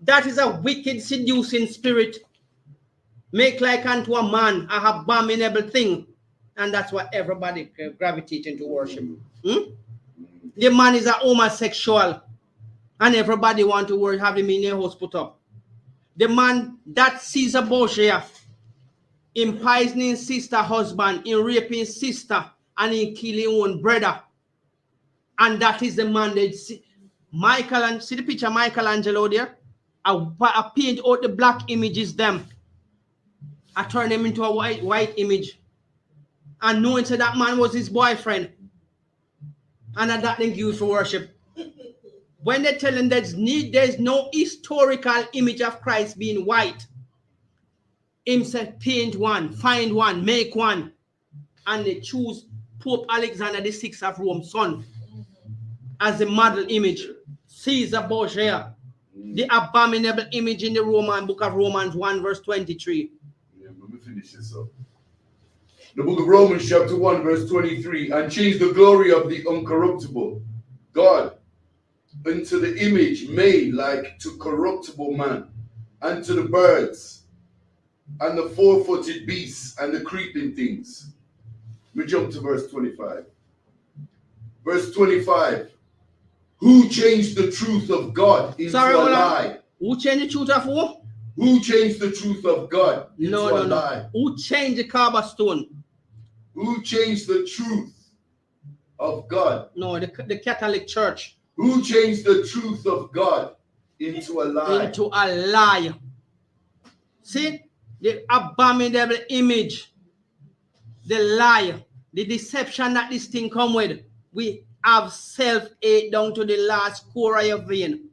That is a wicked, seducing spirit. Make like unto a man, a abominable thing. And that's what everybody gravitate into worship. The man is a homosexual. And everybody want to worship, have him in their house put up. The man that sees a Borgia in poisoning sister husband, in raping sister, and in killing own brother. And that is the man that see the picture of Michelangelo there? I paint out the black images them. I turn them into a white image. And knowing so that man was his boyfriend. And that thing used for worship. When they tell him there's no historical image of Christ being white. Him said, paint one, find one, make one. And they choose Pope Alexander VI of Rome, son, as the model image. Caesar Borgia, the abominable image in the Roman book of Romans 1 verse 23. Yeah, let me finish this up. The book of Romans chapter 1 verse 23. And change the glory of the uncorruptible God into the image made like to corruptible man, and to the birds, and the four-footed beasts, and the creeping things. We jump to verse 25. Verse 25. Who changed the truth of God into a lie? Who changed the truth of who? Who changed the truth of God into a lie? Who changed the cobblestone? Who changed the truth of God? No, the Catholic Church. Who changed the truth of God into a lie? Into a lie. See? The abominable image. The lie. The deception that this thing come with. We have self-hate down to the last core of your vein.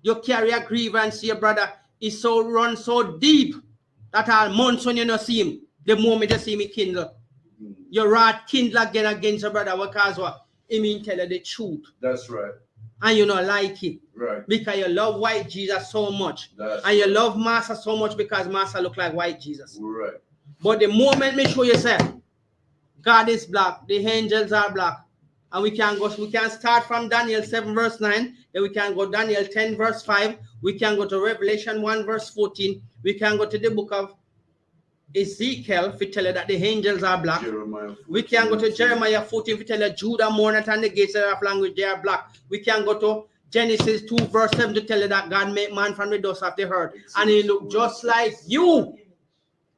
You carry a grievance to your brother. It's so run so deep that all months when you not see him, the moment you see me kindle. Your wrath kindle again against your brother because what? He mean tell you the truth. That's right. And you not like it. Right. Because you love white Jesus so much. That's and you love Master so much because Master look like white Jesus. Right. But the moment me show you say, God is black, the angels are black. And we can start from Daniel 7 verse 9, then we can go Daniel 10 verse 5, we can go to Revelation 1 verse 14, we can go to the book of Ezekiel to tell you that the angels are black. We can go to Jeremiah 14 to tell you Judah mourneth and the gates of language they are black. We can go to Genesis 2 verse 7 to tell you that God made man from the dust of the earth and he looked just like you.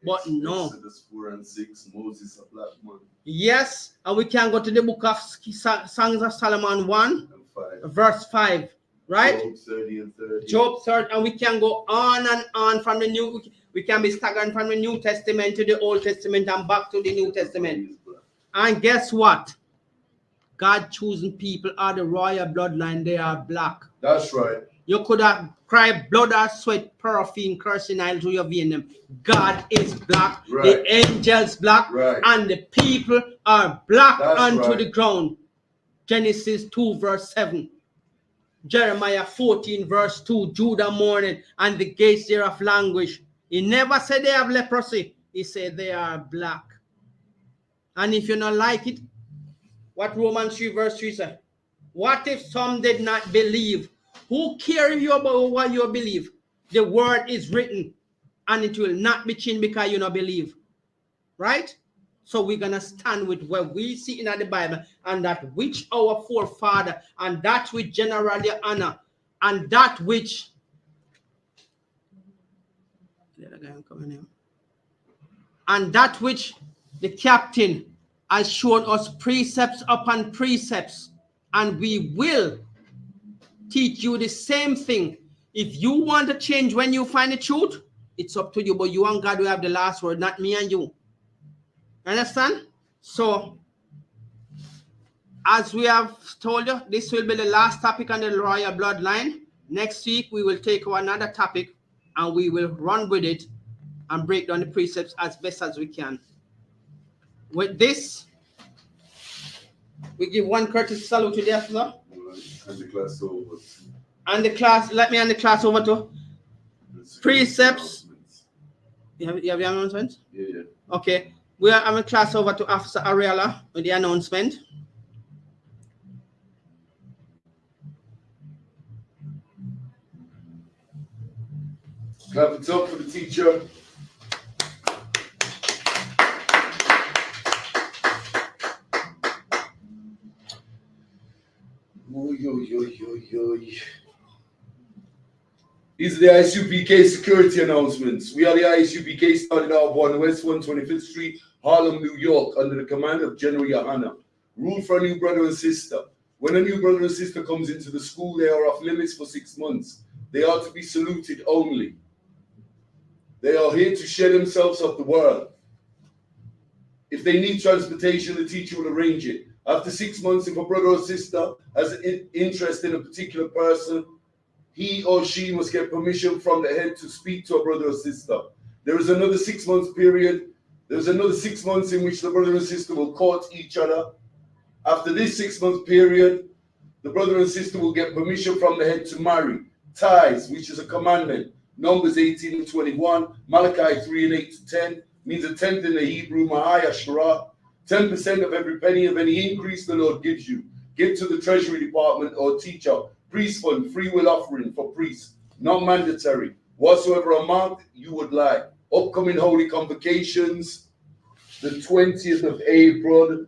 But no. Exodus 4 and 6, Moses a black man. Yes, and we can go to the book of Songs of Solomon 1 verse 5, right? Job 30 and 30. Job 30, and we can go on and on from the new. We can be staggering from the New Testament to the Old Testament and back to the New Testament. And guess what? God chosen people are the royal bloodline. They are black. That's right. You could have cried blood or sweat, paraffin, cursing oil to your vein. God is black. Right. The angels black. Right. And the people are black. That's unto the ground. Genesis 2 verse 7. Jeremiah 14 verse 2. Judah mourning and the gates thereof languish. He never said they have leprosy. He said they are black. And if you not like it, what Romans 3 verse 3 said? What if some did not believe? Who cares you about what you believe? The word is written and it will not be changed because you don't believe. Right? So we're going to stand with what we see in the Bible and that which our forefather and that we generally honor and that which the captain has shown us precepts upon precepts, and we will teach you the same thing. If you want to change when you find the truth, it's up to you, but you and God will have the last word, not me and you. Understand? So, as we have told you, this will be the last topic on the royal bloodline. Next week, we will take another topic and we will run with it and break down the precepts as best as we can. With this, we give one courteous salute to the officer. And the class over. And the class, let me hand the class over to precepts. You have your announcement? Yeah. Okay. We are having class over to Officer Ariella with the announcement. Clap it up for the teacher. These are the ISUPK security announcements. We are the ISUPK, started out on West 125th Street, Harlem, New York, under the command of General Yohana. Rule for a new brother and sister. When a new brother and sister comes into the school, they are off limits for 6 months. They are to be saluted only. They are here to share themselves of the world. If they need transportation, the teacher will arrange it. After 6 months, if a brother or sister has an interest in a particular person, he or she must get permission from the head to speak to a brother or sister. There is another 6 months period. There's another 6 months in which the brother and sister will court each other. After this 6 month period, the brother and sister will get permission from the head to marry. Tithes, which is a commandment. Numbers 18 and 21, Malachi 3 and 8 to 10, means a tenth in the Hebrew, Mahaya Shara. 10% of every penny of any increase the Lord gives you. Give to the treasury department or teacher. Priest fund, free will offering for priests, not mandatory. Whatsoever amount you would like. Upcoming holy convocations, the 20th of April,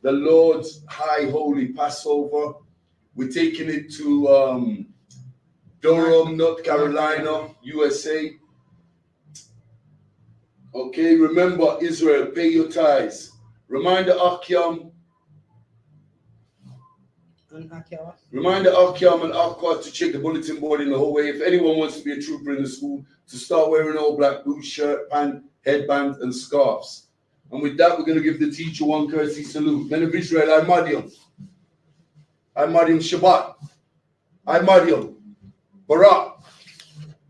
the Lord's High Holy Passover. We're taking it to Durham, North Carolina, USA. Okay, remember Israel, pay your tithes. Reminder Akyam. Reminder Akyam and Akwa to check the bulletin board in the hallway. If anyone wants to be a trooper in the school, to start wearing all black boots, shirt, pant, headband, and scarves. And with that, we're going to give the teacher one courtesy salute. Men of Israel, I'm Madiam. I'm Madiam Shabbat. I'm Madiam. Barak.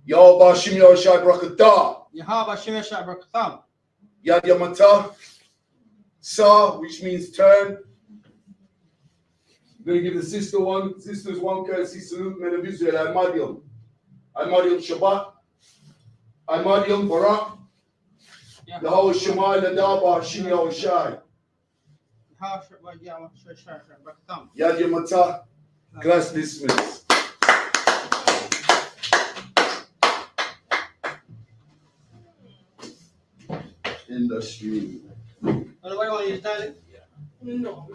Yahweh Shim Yahushai Brakatah. Yahweh Shim Yahushai Brakatah. Yad Yamata. Sa, which means turn. I'm going to give the sisters one courtesy salute. Men of Israel, I'm Madiam. I'm Madiam Shabbat. I'm Madiam Barak. Yahweh Shemai Ladaba Shim Yahushai. Yad Yamata. Class dismissed. Industry. What do you want to use, darling? No.